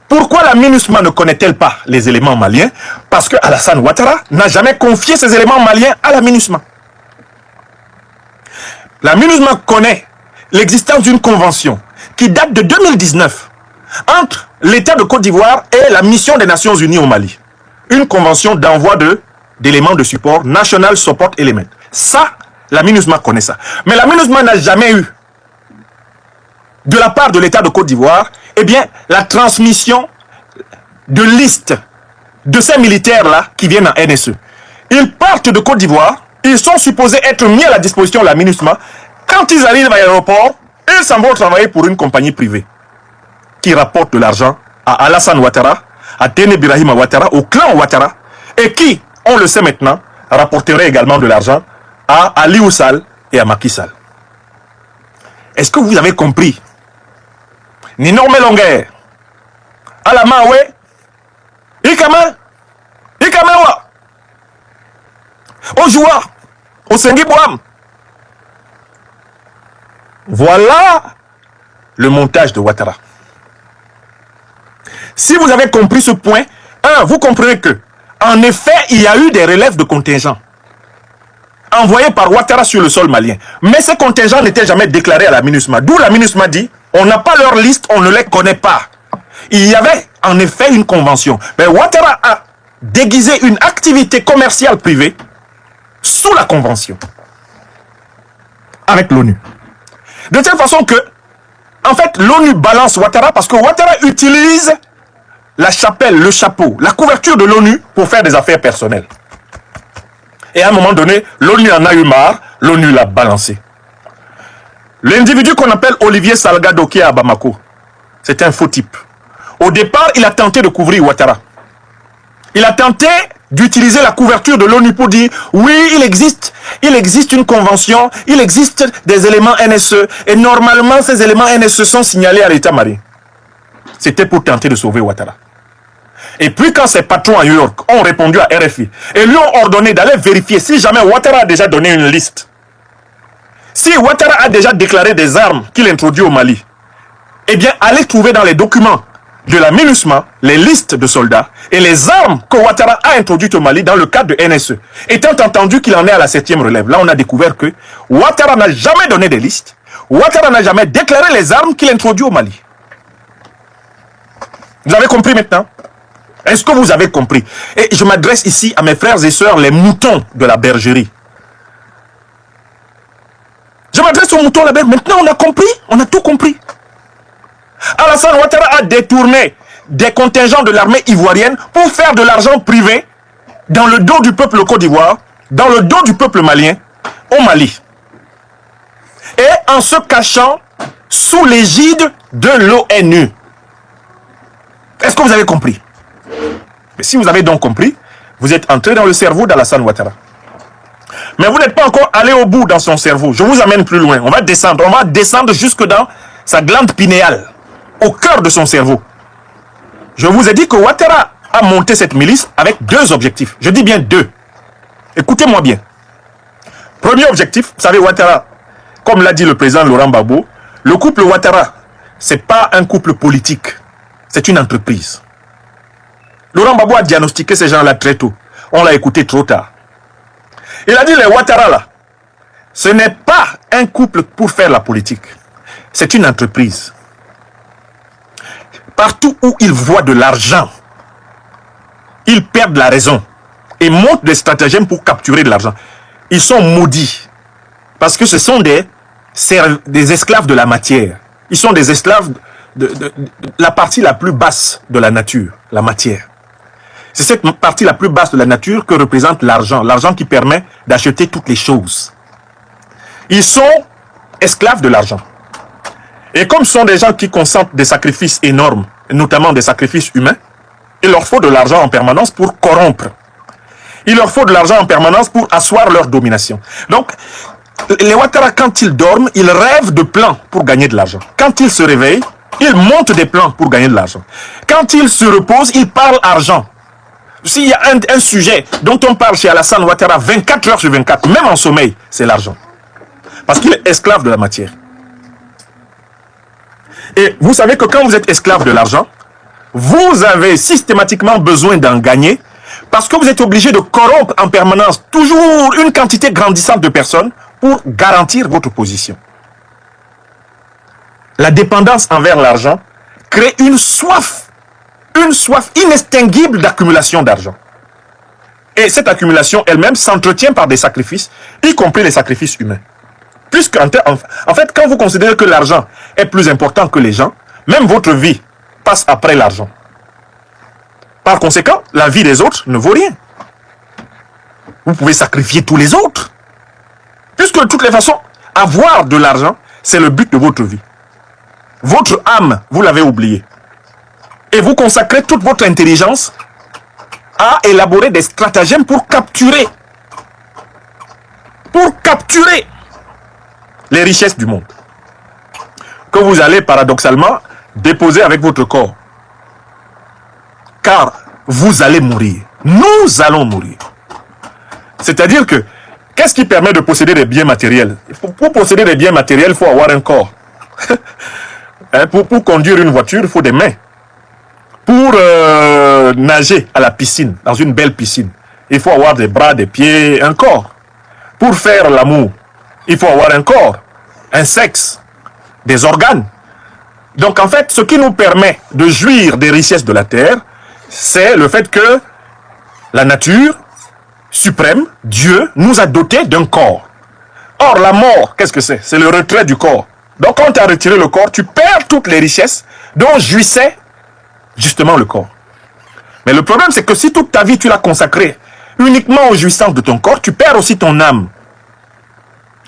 [SPEAKER 2] Pourquoi la MINUSMA ne connaît-elle pas les éléments maliens? Parce que Alassane Ouattara n'a jamais confié ces éléments maliens à la MINUSMA. La MINUSMA connaît l'existence d'une convention qui date de 2019 entre l'État de Côte d'Ivoire et la mission des Nations Unies au Mali. Une convention d'envoi d'éléments de support, National Support Element. Ça, la MINUSMA connaît ça. Mais la MINUSMA n'a jamais eu, de la part de l'État de Côte d'Ivoire, eh bien, la transmission de listes de ces militaires-là qui viennent en NSE. Ils partent de Côte d'Ivoire, ils sont supposés être mis à la disposition de la MINUSMA. Quand ils arrivent à l'aéroport, ils s'en vont travailler pour une compagnie privée qui rapporte de l'argent à Alassane Ouattara, à Téné Birahima Ouattara, au clan Ouattara, et qui, on le sait maintenant, rapporterait également de l'argent à Aliou Sall et à Macky Sall. Est-ce que vous avez compris? Ninorme Longuer, Alamawe, Ikama, Kamewa, au Joua, au Sengi-Boam. Voilà le montage de Ouattara. Si vous avez compris ce point, vous comprenez que, en effet, il y a eu des relèves de contingents envoyés par Ouattara sur le sol malien. Mais ces contingents n'étaient jamais déclarés à la MINUSMA. D'où la MINUSMA dit, on n'a pas leur liste, on ne les connaît pas. Il y avait en effet une convention. Mais Ouattara a déguisé une activité commerciale privée sous la convention avec l'ONU. De telle façon que, en fait, l'ONU balance Ouattara parce que Ouattara utilise la chapelle, le chapeau, la couverture de l'ONU pour faire des affaires personnelles. Et à un moment donné, l'ONU en a eu marre, l'ONU l'a balancé. L'individu qu'on appelle Olivier Salgado qui est à Bamako, c'est un faux type. Au départ, il a tenté de couvrir Ouattara. Il a tenté d'utiliser la couverture de l'ONU pour dire oui, il existe une convention, il existe des éléments NSE et normalement ces éléments NSE sont signalés à l'État-Mali. C'était pour tenter de sauver Ouattara. Et puis quand ses patrons à New York ont répondu à RFI et lui ont ordonné d'aller vérifier si jamais Ouattara a déjà donné une liste, si Ouattara a déjà déclaré des armes qu'il introduit au Mali, eh bien allez trouver dans les documents de la MINUSMA les listes de soldats et les armes que Ouattara a introduites au Mali dans le cadre de NSE. Étant entendu qu'il en est à la 7e relève, là on a découvert que Ouattara n'a jamais donné des listes, Ouattara n'a jamais déclaré les armes qu'il introduit au Mali. Vous avez compris maintenant? Est-ce que vous avez compris? Et je m'adresse ici à mes frères et sœurs, les moutons de la bergerie. Je m'adresse aux moutons de la bergerie. Maintenant, on a compris. On a tout compris. Alassane Ouattara a détourné des contingents de l'armée ivoirienne pour faire de l'argent privé dans le dos du peuple Côte d'Ivoire, dans le dos du peuple malien, au Mali. Et en se cachant sous l'égide de l'ONU. Est-ce que vous avez compris? Mais si vous avez donc compris, vous êtes entré dans le cerveau d'Alassane Ouattara. Mais vous n'êtes pas encore allé au bout dans son cerveau. Je vous amène plus loin. On va descendre jusque dans sa glande pinéale, au cœur de son cerveau. Je vous ai dit que Ouattara a monté cette milice avec 2 objectifs. Je dis bien 2. Écoutez-moi bien. Premier objectif, vous savez, Ouattara, comme l'a dit le président Laurent Gbagbo, le couple Ouattara, c'est pas un couple politique, c'est une entreprise. Laurent Gbagbo a diagnostiqué ces gens-là très tôt. On l'a écouté trop tard. Il a dit, les Ouattara là, ce n'est pas un couple pour faire la politique. C'est une entreprise. Partout où ils voient de l'argent, ils perdent la raison et montent des stratagèmes pour capturer de l'argent. Ils sont maudits parce que ce sont des esclaves de la matière. Ils sont des esclaves de la partie la plus basse de la nature, la matière. C'est cette partie la plus basse de la nature que représente l'argent. L'argent qui permet d'acheter toutes les choses. Ils sont esclaves de l'argent. Et comme ce sont des gens qui consentent des sacrifices énormes, notamment des sacrifices humains, il leur faut de l'argent en permanence pour corrompre. Il leur faut de l'argent en permanence pour asseoir leur domination. Donc, les Ouattara, quand ils dorment, ils rêvent de plans pour gagner de l'argent. Quand ils se réveillent, ils montent des plans pour gagner de l'argent. Quand ils se reposent, ils parlent argent. S'il y a un sujet dont on parle chez Alassane Ouattara 24 heures sur 24, même en sommeil, c'est l'argent. Parce qu'il est esclave de la matière. Et vous savez que quand vous êtes esclave de l'argent, vous avez systématiquement besoin d'en gagner parce que vous êtes obligé de corrompre en permanence toujours une quantité grandissante de personnes pour garantir votre position. La dépendance envers l'argent crée une soif inextinguible d'accumulation d'argent. Et cette accumulation elle-même s'entretient par des sacrifices, y compris les sacrifices humains. Puisque, en fait, quand vous considérez que l'argent est plus important que les gens, même votre vie passe après l'argent. Par conséquent, la vie des autres ne vaut rien. Vous pouvez sacrifier tous les autres. Puisque de toutes les façons, avoir de l'argent, c'est le but de votre vie. Votre âme, vous l'avez oublié. Et vous consacrez toute votre intelligence à élaborer des stratagèmes pour capturer les richesses du monde. Que vous allez paradoxalement déposer avec votre corps. Car vous allez mourir. nous allons mourir. C'est-à-dire que, qu'est-ce qui permet de posséder des biens matériels? Pour posséder des biens matériels, il faut avoir un corps. Pour conduire une voiture, il faut des mains. Pour nager à la piscine, dans une belle piscine, il faut avoir des bras, des pieds, un corps. Pour faire l'amour, il faut avoir un corps, un sexe, des organes. Donc en fait, ce qui nous permet de jouir des richesses de la terre, c'est le fait que la nature suprême, Dieu, nous a dotés d'un corps. Or, la mort, qu'est-ce que c'est? C'est le retrait du corps. Donc quand tu as retiré le corps, tu perds toutes les richesses dont jouissait justement le corps. Mais le problème, c'est que si toute ta vie, tu l'as consacrée uniquement aux jouissances de ton corps, tu perds aussi ton âme.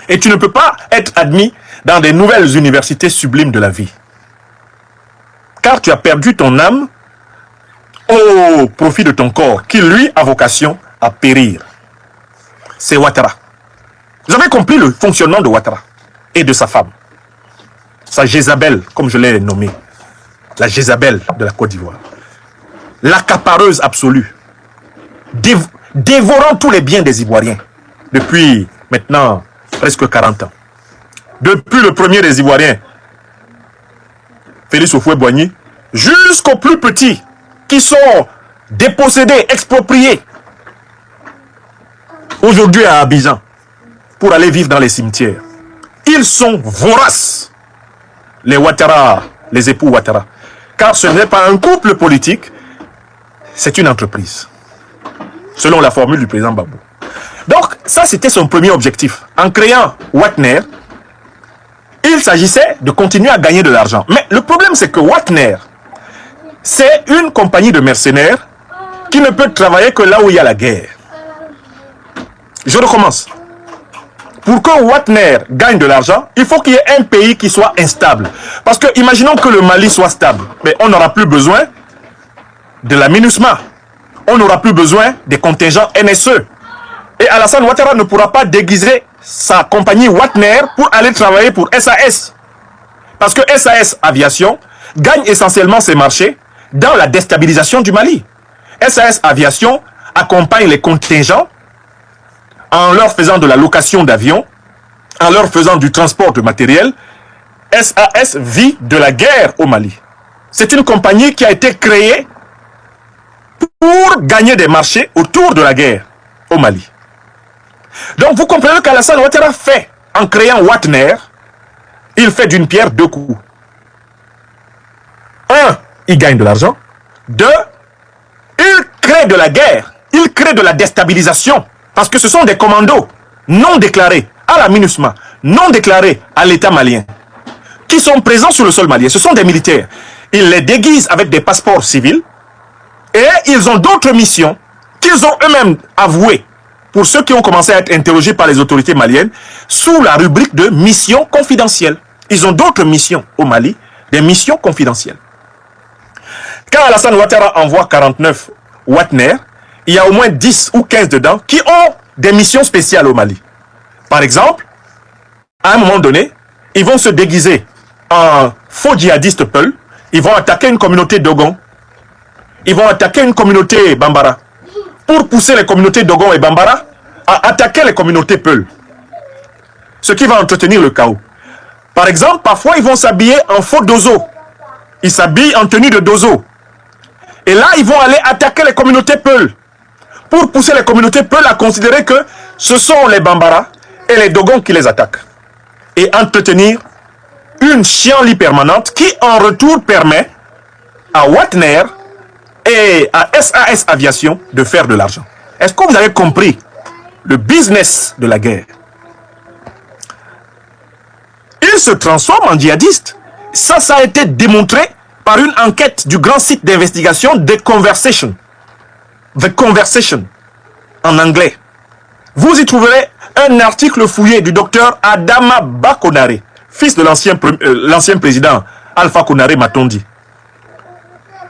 [SPEAKER 2] Et tu ne peux pas être admis dans des nouvelles universités sublimes de la vie. Car tu as perdu ton âme au profit de ton corps, qui lui a vocation à périr. C'est Ouattara. Vous avez compris le fonctionnement de Ouattara et de sa femme. Sa Jézabel, comme je l'ai nommée. La Jézabel de la Côte d'Ivoire. L'accapareuse absolue. Dévorant tous les biens des Ivoiriens. Depuis maintenant presque 40 ans. Depuis le premier des Ivoiriens, Félix Houphouët-Boigny, jusqu'aux plus petits qui sont dépossédés, expropriés aujourd'hui à Abidjan pour aller vivre dans les cimetières. Ils sont voraces, les Ouattara, les époux Ouattara. Car ce n'est pas un couple politique, c'est une entreprise. Selon la formule du président Babou. Donc, ça c'était son premier objectif. En créant Watner, il s'agissait de continuer à gagner de l'argent. Mais le problème c'est que Watner, c'est une compagnie de mercenaires qui ne peut travailler que là où il y a la guerre. Je recommence. Pour que Watner gagne de l'argent, il faut qu'il y ait un pays qui soit instable. Parce que imaginons que le Mali soit stable, mais on n'aura plus besoin de la MINUSMA. On n'aura plus besoin des contingents NSE. Et Alassane Ouattara ne pourra pas déguiser sa compagnie Watner pour aller travailler pour SAS. Parce que SAS Aviation gagne essentiellement ses marchés dans la déstabilisation du Mali. SAS Aviation accompagne les contingents en leur faisant de la location d'avions, en leur faisant du transport de matériel. SAS vit de la guerre au Mali. C'est une compagnie qui a été créée pour gagner des marchés autour de la guerre au Mali. Donc vous comprenez qu'Alassane Ouattara fait, en créant Watner, il fait d'une pierre deux coups. Un, il gagne de l'argent. Deux, il crée de la guerre. Il crée de la déstabilisation. Parce que ce sont des commandos non déclarés à la MINUSMA, non déclarés à l'État malien, qui sont présents sur le sol malien. Ce sont des militaires. Ils les déguisent avec des passeports civils et ils ont d'autres missions qu'ils ont eux-mêmes avouées, pour ceux qui ont commencé à être interrogés par les autorités maliennes, sous la rubrique de missions confidentielles. Ils ont d'autres missions au Mali, des missions confidentielles. Quand Alassane Ouattara envoie 49 Watner, il y a au moins 10 ou 15 dedans qui ont des missions spéciales au Mali. Par exemple, à un moment donné, ils vont se déguiser en faux djihadistes Peul. Ils vont attaquer une communauté Dogon. Ils vont attaquer une communauté Bambara. Pour pousser les communautés Dogon et Bambara à attaquer les communautés Peul. Ce qui va entretenir le chaos. Par exemple, parfois ils vont s'habiller en faux dozo. Ils s'habillent en tenue de dozo. Et là, ils vont aller attaquer les communautés Peul. Pour pousser les communautés Peul à considérer que ce sont les Bambara et les Dogons qui les attaquent. Et entretenir une chienlit permanente qui, en retour, permet à Watner et à SAS Aviation de faire de l'argent. Est-ce que vous avez compris le business de la guerre? Il se transforme en djihadiste. Ça a été démontré par une enquête du grand site d'investigation The Conversation. The Conversation, en anglais. Vous y trouverez un article fouillé du docteur Adama Bakonare, fils de l'ancien président Alpha Konaré Matondi.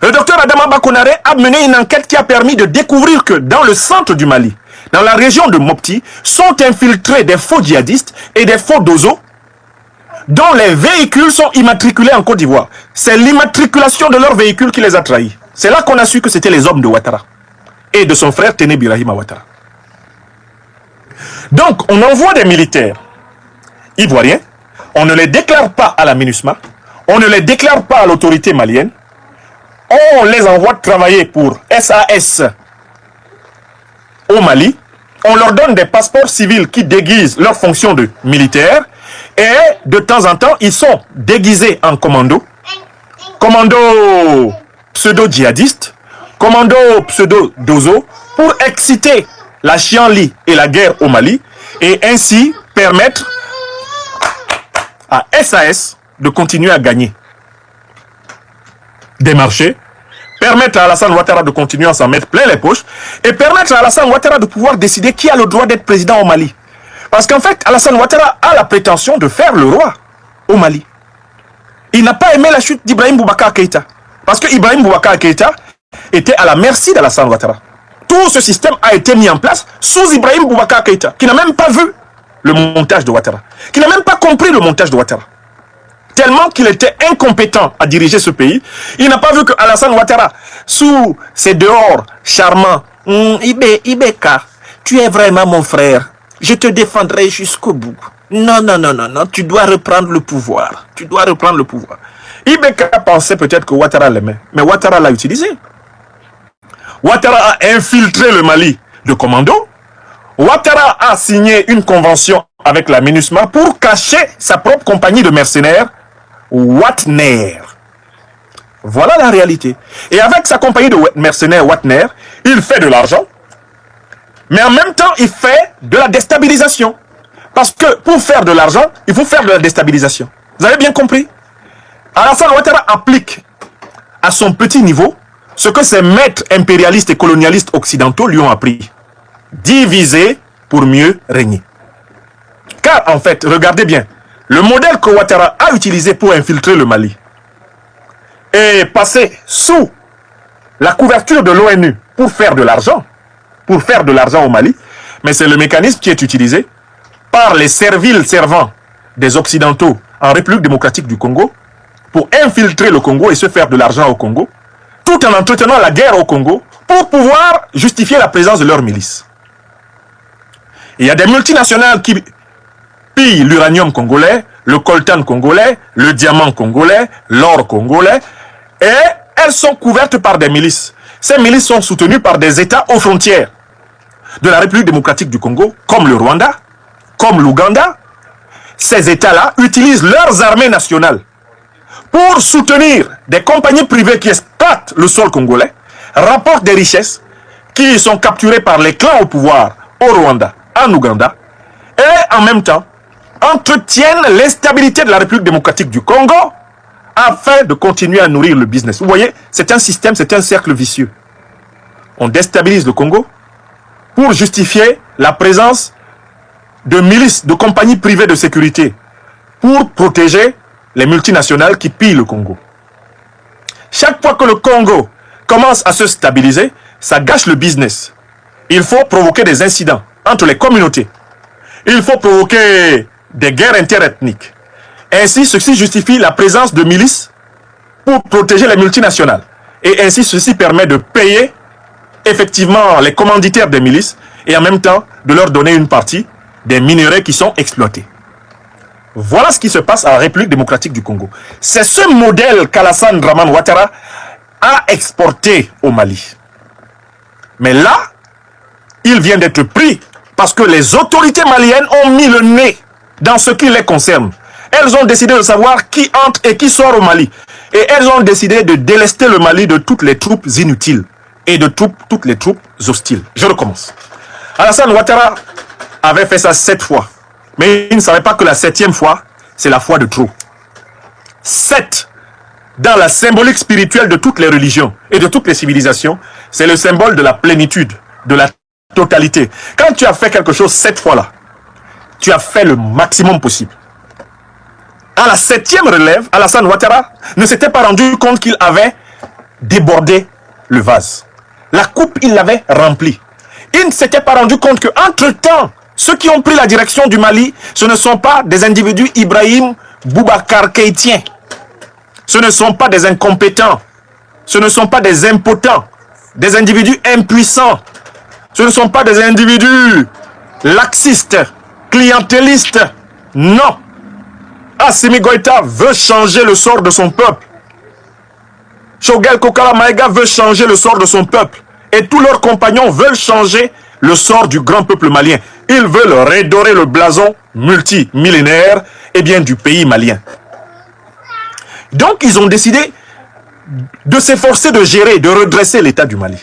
[SPEAKER 2] Le docteur Adama Bakonare a mené une enquête qui a permis de découvrir que dans le centre du Mali, dans la région de Mopti, sont infiltrés des faux djihadistes et des faux dozos dont les véhicules sont immatriculés en Côte d'Ivoire. C'est l'immatriculation de leurs véhicules qui les a trahis. C'est là qu'on a su que c'était les hommes de Ouattara. et de son frère Téné Birahima Ouattara. Donc, on envoie des militaires ivoiriens, on ne les déclare pas à la MINUSMA, on ne les déclare pas à l'autorité malienne, on les envoie travailler pour SAS au Mali, on leur donne des passeports civils qui déguisent leur fonction de militaire, et de temps en temps, ils sont déguisés en commando pseudo-djihadistes, commando pseudo-dozo, pour exciter la chienlit et la guerre au Mali, et ainsi permettre à SAS de continuer à gagner des marchés, permettre à Alassane Ouattara de continuer à s'en mettre plein les poches, et permettre à Alassane Ouattara de pouvoir décider qui a le droit d'être président au Mali. Parce qu'en fait, Alassane Ouattara a la prétention de faire le roi au Mali. Il n'a pas aimé la chute d'Ibrahim Boubacar Keïta. Parce que Ibrahim Boubacar Keïta était à la merci d'Alassane Ouattara. Tout ce système a été mis en place sous Ibrahim Boubacar Keïta, qui n'a même pas vu le montage de Ouattara, qui n'a même pas compris le montage de Ouattara. Tellement qu'il était incompétent à diriger ce pays, il n'a pas vu que Alassane Ouattara, sous ses dehors charmants, Ibeka, tu es vraiment mon frère. Je te défendrai jusqu'au bout. Non, tu dois reprendre le pouvoir. Tu dois reprendre le pouvoir. Ibeka pensait peut-être que Ouattara l'aimait, mais Ouattara l'a utilisé. Ouattara a infiltré le Mali de commando. Ouattara a signé une convention avec la MINUSMA pour cacher sa propre compagnie de mercenaires, Watner. Voilà la réalité. Et avec sa compagnie de mercenaires Watner, il fait de l'argent, mais en même temps, il fait de la déstabilisation. Parce que pour faire de l'argent, il faut faire de la déstabilisation. Vous avez bien compris? Alassane Ouattara applique à son petit niveau ce que ses maîtres impérialistes et colonialistes occidentaux lui ont appris. Diviser pour mieux régner. Car en fait, regardez bien, le modèle que Ouattara a utilisé pour infiltrer le Mali est passé sous la couverture de l'ONU pour faire de l'argent au Mali, mais c'est le mécanisme qui est utilisé par les serviles servants des Occidentaux en République démocratique du Congo pour infiltrer le Congo et se faire de l'argent au Congo, tout en entretenant la guerre au Congo pour pouvoir justifier la présence de leurs milices. Il y a des multinationales qui pillent l'uranium congolais, le coltan congolais, le diamant congolais, l'or congolais, et elles sont couvertes par des milices. Ces milices sont soutenues par des États aux frontières de la République démocratique du Congo, comme le Rwanda, comme l'Ouganda. Ces États-là utilisent leurs armées nationales pour soutenir des compagnies privées qui exploitent le sol congolais, rapportent des richesses qui sont capturées par les clans au pouvoir au Rwanda, en Ouganda, et en même temps entretiennent l'instabilité de la République démocratique du Congo afin de continuer à nourrir le business. Vous voyez, c'est un système, c'est un cercle vicieux. On déstabilise le Congo pour justifier la présence de milices, de compagnies privées de sécurité, pour protéger les multinationales qui pillent le Congo. Chaque fois que le Congo commence à se stabiliser, ça gâche le business. Il faut provoquer des incidents entre les communautés. Il faut provoquer des guerres interethniques. Ainsi, ceci justifie la présence de milices pour protéger les multinationales. Et ainsi, ceci permet de payer effectivement les commanditaires des milices et en même temps de leur donner une partie des minerais qui sont exploités. Voilà ce qui se passe en République démocratique du Congo. C'est ce modèle qu'Alassane Draman Ouattara a exporté au Mali. Mais là, il vient d'être pris parce que les autorités maliennes ont mis le nez dans ce qui les concerne. Elles ont décidé de savoir qui entre et qui sort au Mali. Et elles ont décidé de délester le Mali de toutes les troupes inutiles et de toutes les troupes hostiles. Je recommence. Alassane Ouattara avait fait ça 7 fois. Mais il ne savait pas que la 7e fois, c'est la fois de trop. 7, dans la symbolique spirituelle de toutes les religions et de toutes les civilisations, c'est le symbole de la plénitude, de la totalité. Quand tu as fait quelque chose 7 fois là, tu as fait le maximum possible. À la 7e relève, Alassane Ouattara ne s'était pas rendu compte qu'il avait débordé le vase. La coupe, il l'avait remplie. Il ne s'était pas rendu compte qu'entre-temps, ceux qui ont pris la direction du Mali, ce ne sont pas des individus Ibrahim Boubacar Keïtiens. Ce ne sont pas des incompétents. Ce ne sont pas des impotents. des individus impuissants. Ce ne sont pas des individus laxistes, clientélistes. Non. Assimi Goïta veut changer le sort de son peuple. Choguel Kokala Maïga veut changer le sort de son peuple. Et tous leurs compagnons veulent changer le sort du grand peuple malien. Ils veulent redorer le blason multimillénaire du pays malien. Donc ils ont décidé de s'efforcer de gérer, de redresser l'état du Mali.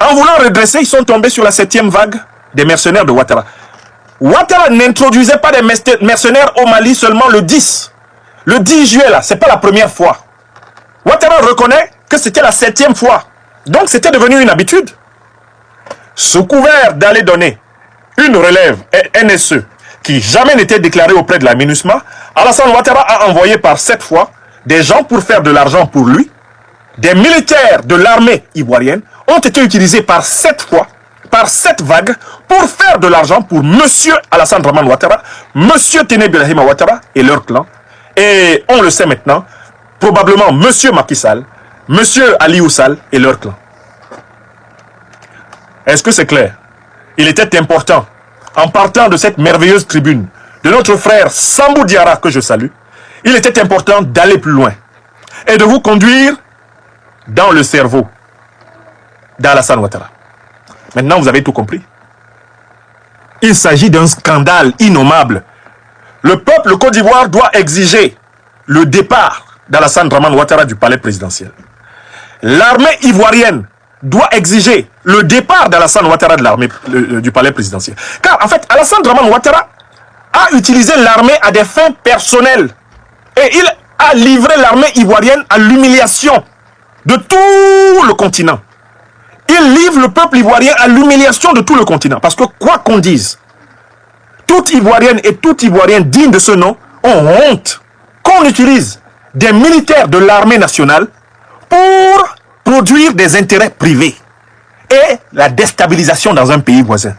[SPEAKER 2] En voulant redresser, ils sont tombés sur la 7e vague des mercenaires de Ouattara. Ouattara n'introduisait pas des mercenaires au Mali seulement le 10. Le 10 juillet, là, c'est pas la première fois. Ouattara reconnaît que c'était la 7e fois. Donc c'était devenu une habitude. Sous couvert d'aller donner une relève NSE qui jamais n'était déclarée auprès de la MINUSMA, Alassane Ouattara a envoyé par 7 fois des gens pour faire de l'argent pour lui. Des militaires de l'armée ivoirienne ont été utilisés par 7 fois, par 7 vagues, pour faire de l'argent pour monsieur Alassane Draman Ouattara, monsieur Téné Birahima Ouattara et leur clan. Et on le sait maintenant, probablement monsieur Macky Sall, monsieur Aliou Sall et leur clan. Est-ce que c'est clair? Il était important, en partant de cette merveilleuse tribune, de notre frère Sambou Diarra, que je salue, il était important d'aller plus loin et de vous conduire dans le cerveau d'Alassane Ouattara. Maintenant, vous avez tout compris. Il s'agit d'un scandale innommable. Le peuple Côte d'Ivoire doit exiger le départ d'Alassane Draman Ouattara du palais présidentiel. L'armée ivoirienne doit exiger le départ d'Alassane Ouattara de l'armée du palais présidentiel. Car en fait, Alassane Draman Ouattara a utilisé l'armée à des fins personnelles. Et il a livré l'armée ivoirienne à l'humiliation de tout le continent. Il livre le peuple ivoirien à l'humiliation de tout le continent. Parce que quoi qu'on dise, toute Ivoirienne et tout Ivoirien digne de ce nom ont honte qu'on utilise des militaires de l'armée nationale pour produire des intérêts privés et la déstabilisation dans un pays voisin.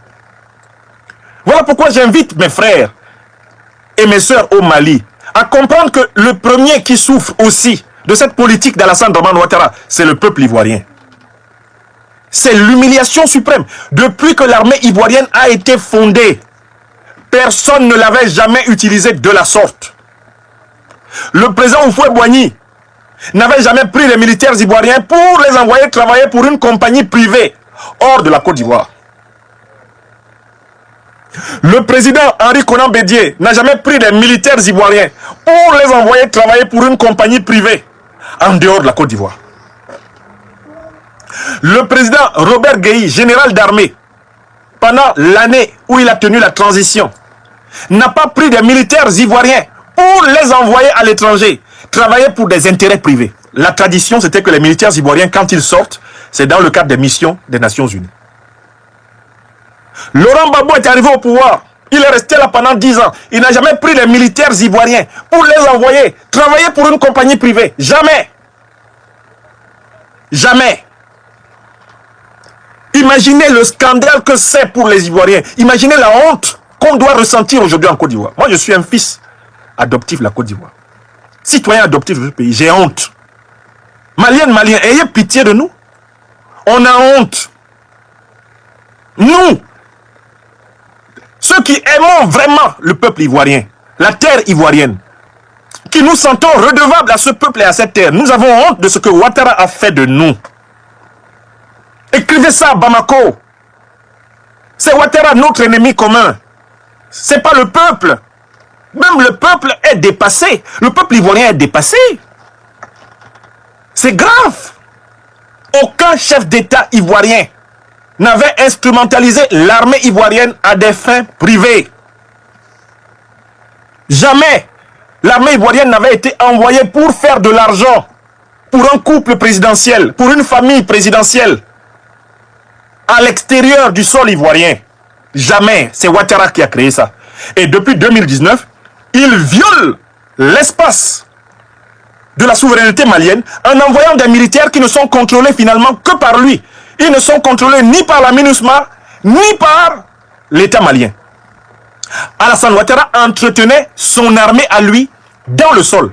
[SPEAKER 2] Voilà pourquoi j'invite mes frères et mes sœurs au Mali à comprendre que le premier qui souffre aussi de cette politique d'Alassane Draman Ouattara, c'est le peuple ivoirien. C'est l'humiliation suprême. Depuis que l'armée ivoirienne a été fondée, personne ne l'avait jamais utilisée de la sorte. Le président Houphouët-Boigny n'avait jamais pris les militaires ivoiriens pour les envoyer travailler pour une compagnie privée hors de la Côte d'Ivoire. Le président Henri Konan Bédié n'a jamais pris les militaires ivoiriens pour les envoyer travailler pour une compagnie privée en dehors de la Côte d'Ivoire. Le président Robert Gueye, général d'armée, pendant l'année où il a tenu la transition, n'a pas pris des militaires ivoiriens pour les envoyer à l'étranger, travailler pour des intérêts privés. La tradition, c'était que les militaires ivoiriens, quand ils sortent, c'est dans le cadre des missions des Nations Unies. Laurent Gbagbo est arrivé au pouvoir. Il est resté là pendant 10 ans. Il n'a jamais pris les militaires ivoiriens pour les envoyer travailler pour une compagnie privée. Jamais. Jamais. Imaginez le scandale que c'est pour les Ivoiriens. Imaginez la honte qu'on doit ressentir aujourd'hui en Côte d'Ivoire. Moi, je suis un fils adoptif de la Côte d'Ivoire. Citoyen adoptif de ce pays. J'ai honte. Maliennes, Maliens, ayez pitié de nous. On a honte. Nous, ceux qui aimons vraiment le peuple ivoirien, la terre ivoirienne, qui nous sentons redevables à ce peuple et à cette terre, nous avons honte de ce que Ouattara a fait de nous. Écrivez ça à Bamako. C'est Ouattara notre ennemi commun. C'est pas le peuple. Même le peuple est dépassé. Le peuple ivoirien est dépassé. C'est grave. Aucun chef d'État ivoirien n'avait instrumentalisé l'armée ivoirienne à des fins privées. Jamais l'armée ivoirienne n'avait été envoyée pour faire de l'argent pour un couple présidentiel, pour une famille présidentielle à l'extérieur du sol ivoirien. Jamais. C'est Ouattara qui a créé ça. Et depuis 2019, il viole l'espace de la souveraineté malienne en envoyant des militaires qui ne sont contrôlés finalement que par lui. Ils ne sont contrôlés ni par la MINUSMA, ni par l'État malien. Alassane Ouattara entretenait son armée à lui dans le sol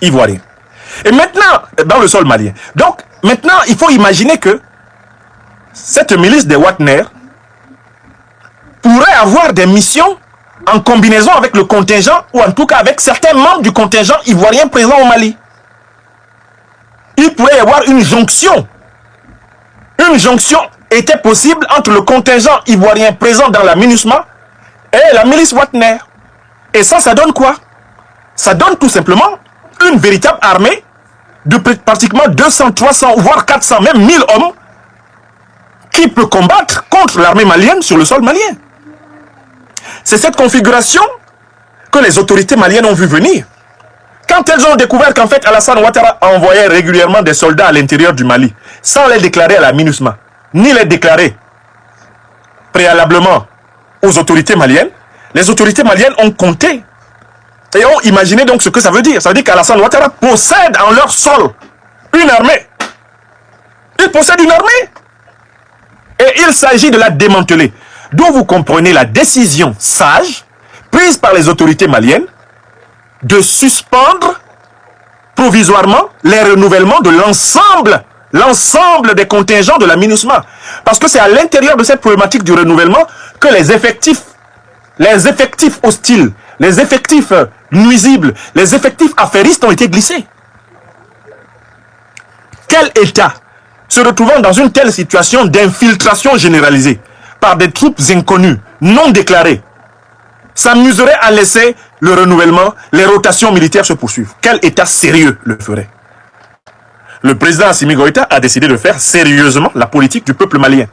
[SPEAKER 2] ivoirien. Et maintenant, dans le sol malien. Donc, maintenant, il faut imaginer que cette milice des Wagner pourrait avoir des missions en combinaison avec le contingent, ou en tout cas avec certains membres du contingent ivoirien présent au Mali. Il pourrait y avoir une jonction. Une jonction était possible entre le contingent ivoirien présent dans la MINUSMA et la milice Wagner. Et ça donne quoi? Ça donne tout simplement une véritable armée de pratiquement 200, 300, voire 400, même 1000 hommes qui peut combattre contre l'armée malienne sur le sol malien. C'est cette configuration que les autorités maliennes ont vu venir. Quand elles ont découvert qu'en fait Alassane Ouattara envoyait régulièrement des soldats à l'intérieur du Mali, sans les déclarer à la MINUSMA, ni les déclarer préalablement aux autorités maliennes, les autorités maliennes ont compté et ont imaginé donc ce que ça veut dire. Ça veut dire qu'Alassane Ouattara possède en leur sol une armée. Il possède une armée. Et il s'agit de la démanteler. D'où vous comprenez la décision sage prise par les autorités maliennes de suspendre provisoirement les renouvellements de l'ensemble des contingents de la MINUSMA. Parce que c'est à l'intérieur de cette problématique du renouvellement que les effectifs hostiles, les effectifs nuisibles, les effectifs affairistes ont été glissés. Quel État, se retrouvant dans une telle situation d'infiltration généralisée par des troupes inconnues, non déclarées, s'amuserait à laisser le renouvellement, les rotations militaires se poursuivre? Quel État sérieux le ferait? Le président Assimi Goïta a décidé de faire sérieusement la politique du peuple malien.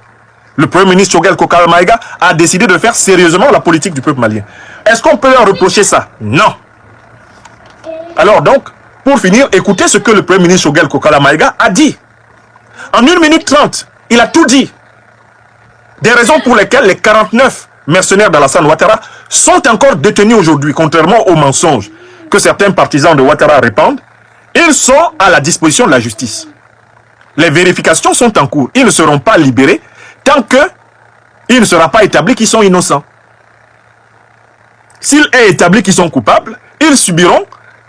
[SPEAKER 2] Le Premier ministre Choguel Kokala Maïga a décidé de faire sérieusement la politique du peuple malien. Est-ce qu'on peut leur reprocher ça? Non. Alors donc, pour finir, écoutez ce que le Premier ministre Choguel Kokala Maïga a dit. En 1 minute 30, il a tout dit. Des raisons pour lesquelles les 49 mercenaires d'Alassane Ouattara sont encore détenus aujourd'hui, contrairement aux mensonges que certains partisans de Ouattara répandent. Ils sont à la disposition de la justice. Les vérifications sont en cours. Ils ne seront pas libérés tant qu'il ne sera pas établi qu'ils sont innocents. S'il est établi qu'ils sont coupables, ils subiront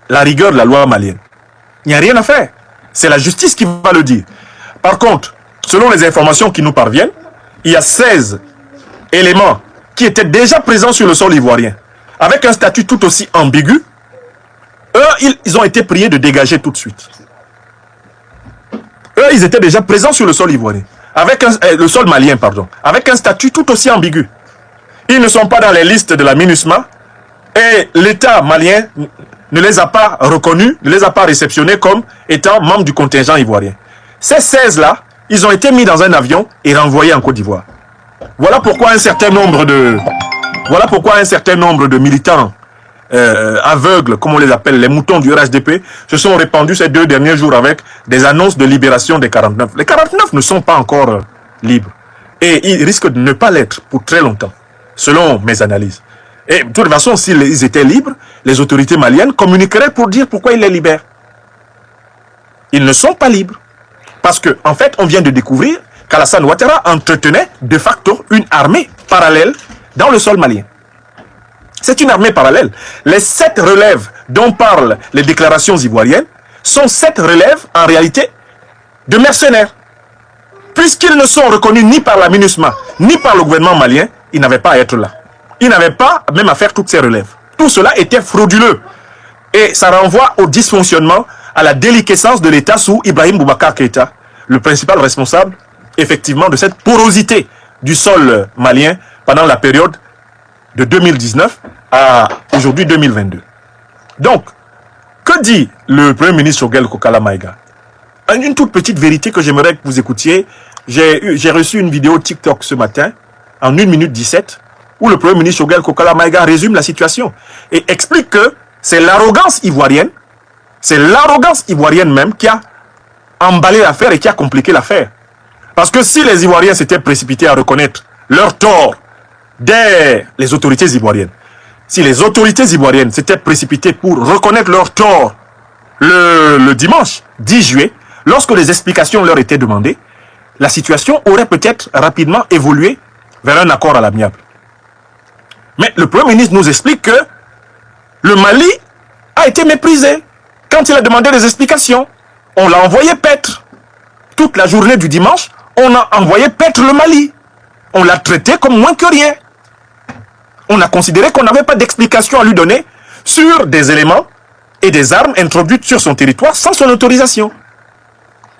[SPEAKER 2] la rigueur de la loi malienne. Il n'y a rien à faire. C'est la justice qui va le dire. Par contre, selon les informations qui nous parviennent, il y a 16 éléments qui étaient déjà présents sur le sol ivoirien, avec un statut tout aussi ambigu. Eux, ils ont été priés de dégager tout de suite. Eux, ils étaient déjà présents sur le sol ivoirien, avec le sol malien, pardon, avec un statut tout aussi ambigu. Ils ne sont pas dans les listes de la MINUSMA et l'État malien ne les a pas reconnus, ne les a pas réceptionnés comme étant membres du contingent ivoirien. Ces 16-là, ils ont été mis dans un avion et renvoyés en Côte d'Ivoire. Voilà pourquoi un certain nombre de militants aveugles, comme on les appelle, les moutons du RHDP, se sont répandus ces 2 derniers jours avec des annonces de libération des 49. Les 49 ne sont pas encore libres. Et ils risquent de ne pas l'être pour très longtemps, selon mes analyses. Et de toute façon, s'ils étaient libres, les autorités maliennes communiqueraient pour dire pourquoi ils les libèrent. Ils ne sont pas libres. Parce que, en fait, on vient de découvrir qu'Alassane Ouattara entretenait de facto une armée parallèle dans le sol malien. C'est une armée parallèle. Les 7 relèves dont parlent les déclarations ivoiriennes sont 7 relèves, en réalité, de mercenaires. Puisqu'ils ne sont reconnus ni par la MINUSMA, ni par le gouvernement malien, ils n'avaient pas à être là. Ils n'avaient pas même à faire toutes ces relèves. Tout cela était frauduleux. Et ça renvoie au dysfonctionnement, à la déliquescence de l'État sous Ibrahim Boubacar Keïta, le principal responsable, effectivement, de cette porosité du sol malien pendant la période de 2019 à aujourd'hui 2022. Donc, que dit le Premier ministre Choguel Kokala Maïga? Une toute petite vérité que j'aimerais que vous écoutiez. J'ai reçu une vidéo TikTok ce matin, en 1 minute 17, où le Premier ministre Choguel Kokala Maïga résume la situation et explique que c'est l'arrogance ivoirienne même qui a emballé l'affaire et qui a compliqué l'affaire. Parce que si les Ivoiriens s'étaient précipités à reconnaître leur tort dès les autorités ivoiriennes, si les autorités ivoiriennes s'étaient précipitées pour reconnaître leur tort le dimanche 10 juillet, lorsque les explications leur étaient demandées, la situation aurait peut-être rapidement évolué vers un accord à l'amiable. Mais le Premier ministre nous explique que le Mali a été méprisé. Quand il a demandé des explications, on l'a envoyé paître. Toute la journée du dimanche, on a envoyé paître le Mali. On l'a traité comme moins que rien. On a considéré qu'on n'avait pas d'explication à lui donner sur des éléments et des armes introduites sur son territoire sans son autorisation.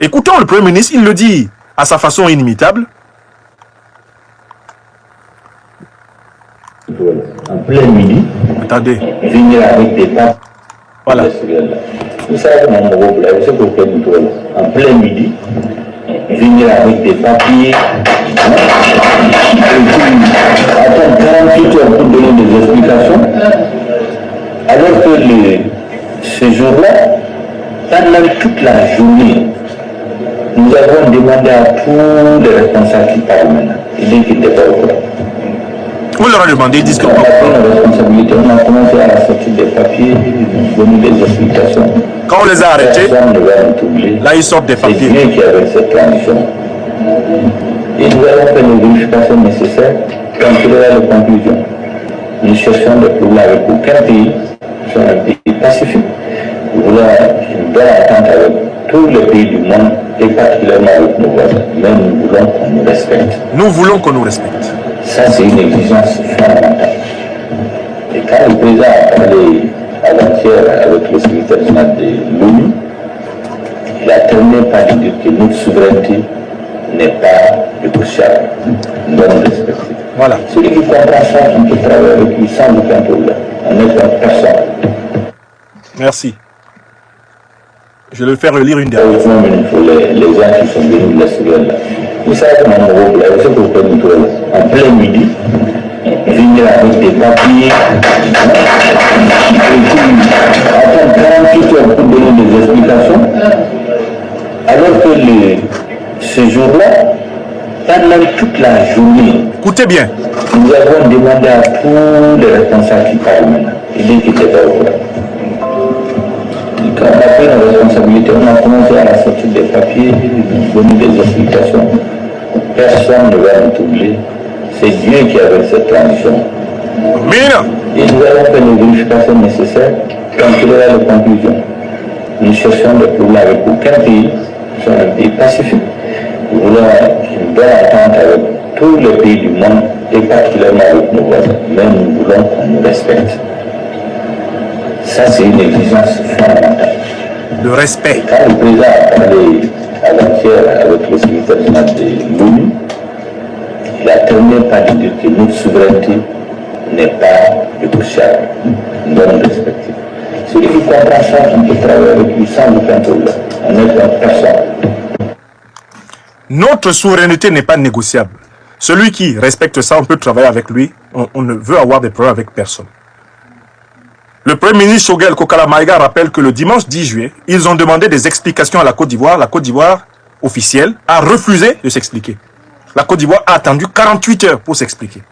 [SPEAKER 2] Écoutons le Premier ministre, il le dit à sa façon inimitable.
[SPEAKER 4] En plein midi,
[SPEAKER 2] Attendez.
[SPEAKER 4] venir avec des papes.
[SPEAKER 2] Voilà.
[SPEAKER 4] Vous savez, mon groupe, là, c'est pour en plein midi, venir avec des papiers, attendre 48 heures pour donner des explications, alors que ce jour-là, pendant toute la journée, nous avons demandé à tous les responsables qui parlent maintenant, ils disent qu'ils n'étaient pas au courant.
[SPEAKER 2] Vous leur avez demandé, ils disent que...
[SPEAKER 4] On a pris nos responsabilités, on a commencé à sortir des papiers, donner des explications.
[SPEAKER 2] Quand on les a arrêtés,
[SPEAKER 4] Personne ne va nous troubler.
[SPEAKER 2] là ils sortent des
[SPEAKER 4] C'est
[SPEAKER 2] papiers.
[SPEAKER 4] Dieu qui avait cette transition. Et nous allons faire les vérifications nécessaires quand il y aura les conclusions. Nous cherchons des problèmes avec aucun pays, sur un pays pacifique. Nous voulons une bonne entente avec tous les pays du monde et particulièrement avec nos voisins. Mais nous voulons qu'on nous respecte.
[SPEAKER 2] Nous voulons qu'on nous respecte.
[SPEAKER 4] Ça, c'est une exigence fondamentale. Et quand le président a parlé avant-hier avec le secrétaire général de l'ONU, il a terminé par dire que notre souveraineté n'est pas négociable. Nous devons respecter.
[SPEAKER 2] Voilà.
[SPEAKER 4] Celui qui comprend ça, on peut travailler avec lui sans aucun problème. On n'est pas personne.
[SPEAKER 2] Merci. Je vais le faire relire une dernière fois.
[SPEAKER 4] Il faut les gens qui sont venus de l'extérieur là. Vous savez comment mon groupe là, c'est pour faire une tour là. En plein midi, venir avec des papiers, attendre 48 heures pour donner des explications, alors que ce jour-là, pendant toute la journée,
[SPEAKER 2] Écoutez bien.
[SPEAKER 4] nous avons demandé à tous les responsables qui parlent maintenant, ils disent qu'ils n'étaient pas au courant. Quand on a pris nos responsabilités, on a commencé à sortir des papiers, donner des explications. Personne ne va nous troubler. C'est Dieu qui avait cette transition.
[SPEAKER 2] Mina.
[SPEAKER 4] Et nous allons faire les vérifications nécessaires quand il y aura les conclusions. Nous cherchons des problèmes avec aucun pays, sur un pays pacifique. Nous voulons une bonne entente avec tous les pays du monde et particulièrement avec nos voisins. Mais nous voulons qu'on nous respecte. Ça, c'est une exigence fondamentale.
[SPEAKER 2] Le respect.
[SPEAKER 4] Quand le président a parlé avant-hier avec le secrétaire général de l'ONU, il a terminé par dire que notre souveraineté n'est pas négociable. Nous devons respecter. Celui qui comprend ça, on peut travailler avec lui sans aucun problème. On n'est pas personne.
[SPEAKER 2] Notre souveraineté n'est pas négociable. Celui qui respecte ça, on peut travailler avec lui. On ne veut avoir des problèmes avec personne. Le Premier ministre Choguel Kokala Maïga rappelle que le dimanche 10 juillet, ils ont demandé des explications à la Côte d'Ivoire. La Côte d'Ivoire officielle a refusé de s'expliquer. La Côte d'Ivoire a attendu 48 heures pour s'expliquer.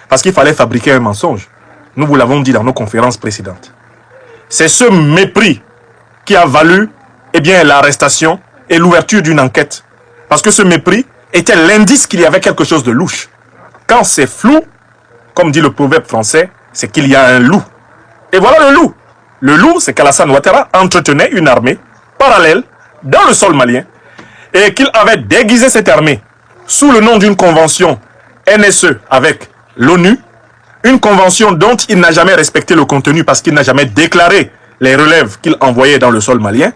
[SPEAKER 2] Parce qu'il fallait fabriquer un mensonge. Nous vous l'avons dit dans nos conférences précédentes. C'est ce mépris qui a valu l'arrestation et l'ouverture d'une enquête. Parce que ce mépris était l'indice qu'il y avait quelque chose de louche. Quand c'est flou, comme dit le proverbe français, c'est qu'il y a un loup. Et voilà le loup. Le loup, c'est qu'Alassane Ouattara entretenait une armée parallèle dans le sol malien et qu'il avait déguisé cette armée sous le nom d'une convention NSE avec l'ONU, une convention dont il n'a jamais respecté le contenu parce qu'il n'a jamais déclaré les relèves qu'il envoyait dans le sol malien,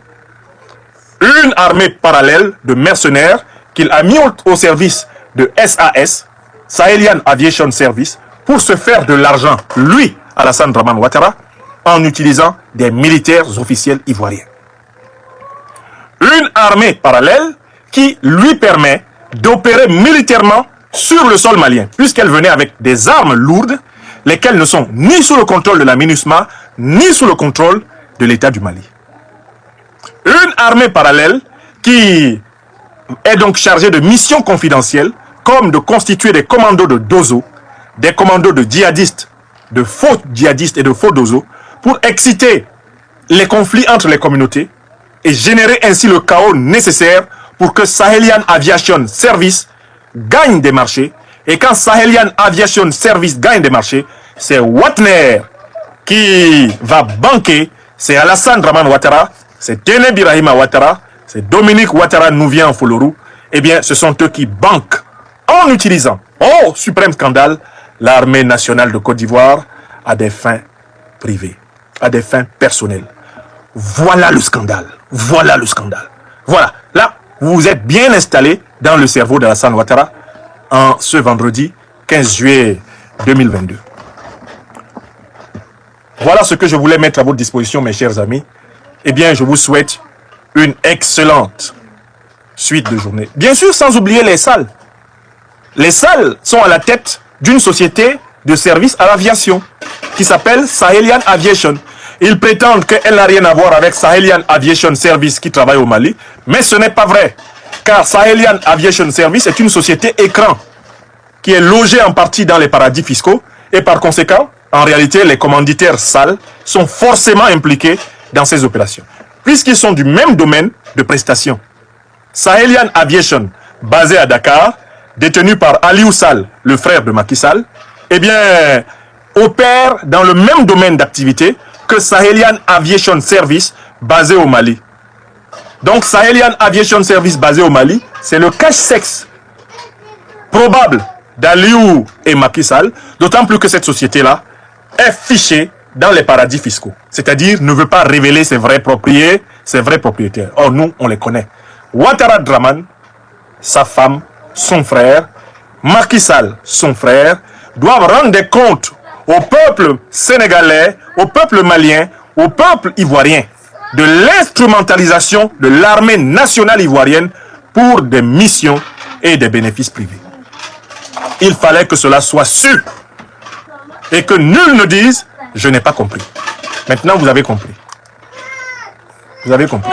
[SPEAKER 2] une armée parallèle de mercenaires qu'il a mis au service de SAS, Sahelian Aviation Service, pour se faire de l'argent, lui, Alassane Dramane Ouattara, en utilisant des militaires officiels ivoiriens. Une armée parallèle qui lui permet d'opérer militairement sur le sol malien, puisqu'elle venait avec des armes lourdes, lesquelles ne sont ni sous le contrôle de la MINUSMA, ni sous le contrôle de l'État du Mali. Une armée parallèle qui est donc chargée de missions confidentielles, comme de constituer des commandos de dozo, des commandos de djihadistes, de faux djihadistes et de faux dozo, pour exciter les conflits entre les communautés et générer ainsi le chaos nécessaire pour que Sahelian Aviation Service gagne des marchés. Et quand Sahelian Aviation Service gagne des marchés, c'est Watner qui va banquer, c'est Alassane Dramane Ouattara, c'est Téné Birahima Ouattara, c'est Dominique Ouattara Nouvien Folorou eh bien, ce sont eux qui banquent en utilisant, oh, suprême scandale, l'armée nationale de Côte d'Ivoire à des fins privées, à des fins personnelles. Voilà le scandale. Voilà le scandale. Voilà. Là, vous vous êtes bien installé dans le cerveau d'Alassane Ouattara en ce vendredi 15 juillet 2022. Voilà ce que je voulais mettre à votre disposition, mes chers amis. Eh bien, je vous souhaite une excellente suite de journée. Bien sûr, sans oublier les salles. Les salles sont à la tête d'une société de service à l'aviation qui s'appelle Sahelian Aviation. Ils prétendent qu'elle n'a rien à voir avec Sahelian Aviation Service qui travaille au Mali, mais ce n'est pas vrai, car Sahelian Aviation Service est une société écran qui est logée en partie dans les paradis fiscaux et par conséquent, en réalité, les commanditaires SAL sont forcément impliqués dans ces opérations, puisqu'ils sont du même domaine de prestation. Sahelian Aviation, basé à Dakar, détenu par Aliou Sall, le frère de Macky Sall, eh bien, opère dans le même domaine d'activité que Sahelian Aviation Service, basé au Mali. Donc, Sahelian Aviation Service, basé au Mali, c'est le cache-sexe probable d'Aliou et Macky Sall, d'autant plus que cette société-là est fichée dans les paradis fiscaux. C'est-à-dire ne veut pas révéler ses vrais propriétaires. Or, nous, on les connaît. Ouattara Draman, sa femme, son frère, Macky Sall, son frère, doivent rendre des comptes au peuple sénégalais, au peuple malien, au peuple ivoirien, de l'instrumentalisation de l'armée nationale ivoirienne pour des missions et des bénéfices privés. Il fallait que cela soit su et que nul ne dise « je n'ai pas compris ». Maintenant, vous avez compris. Vous avez compris.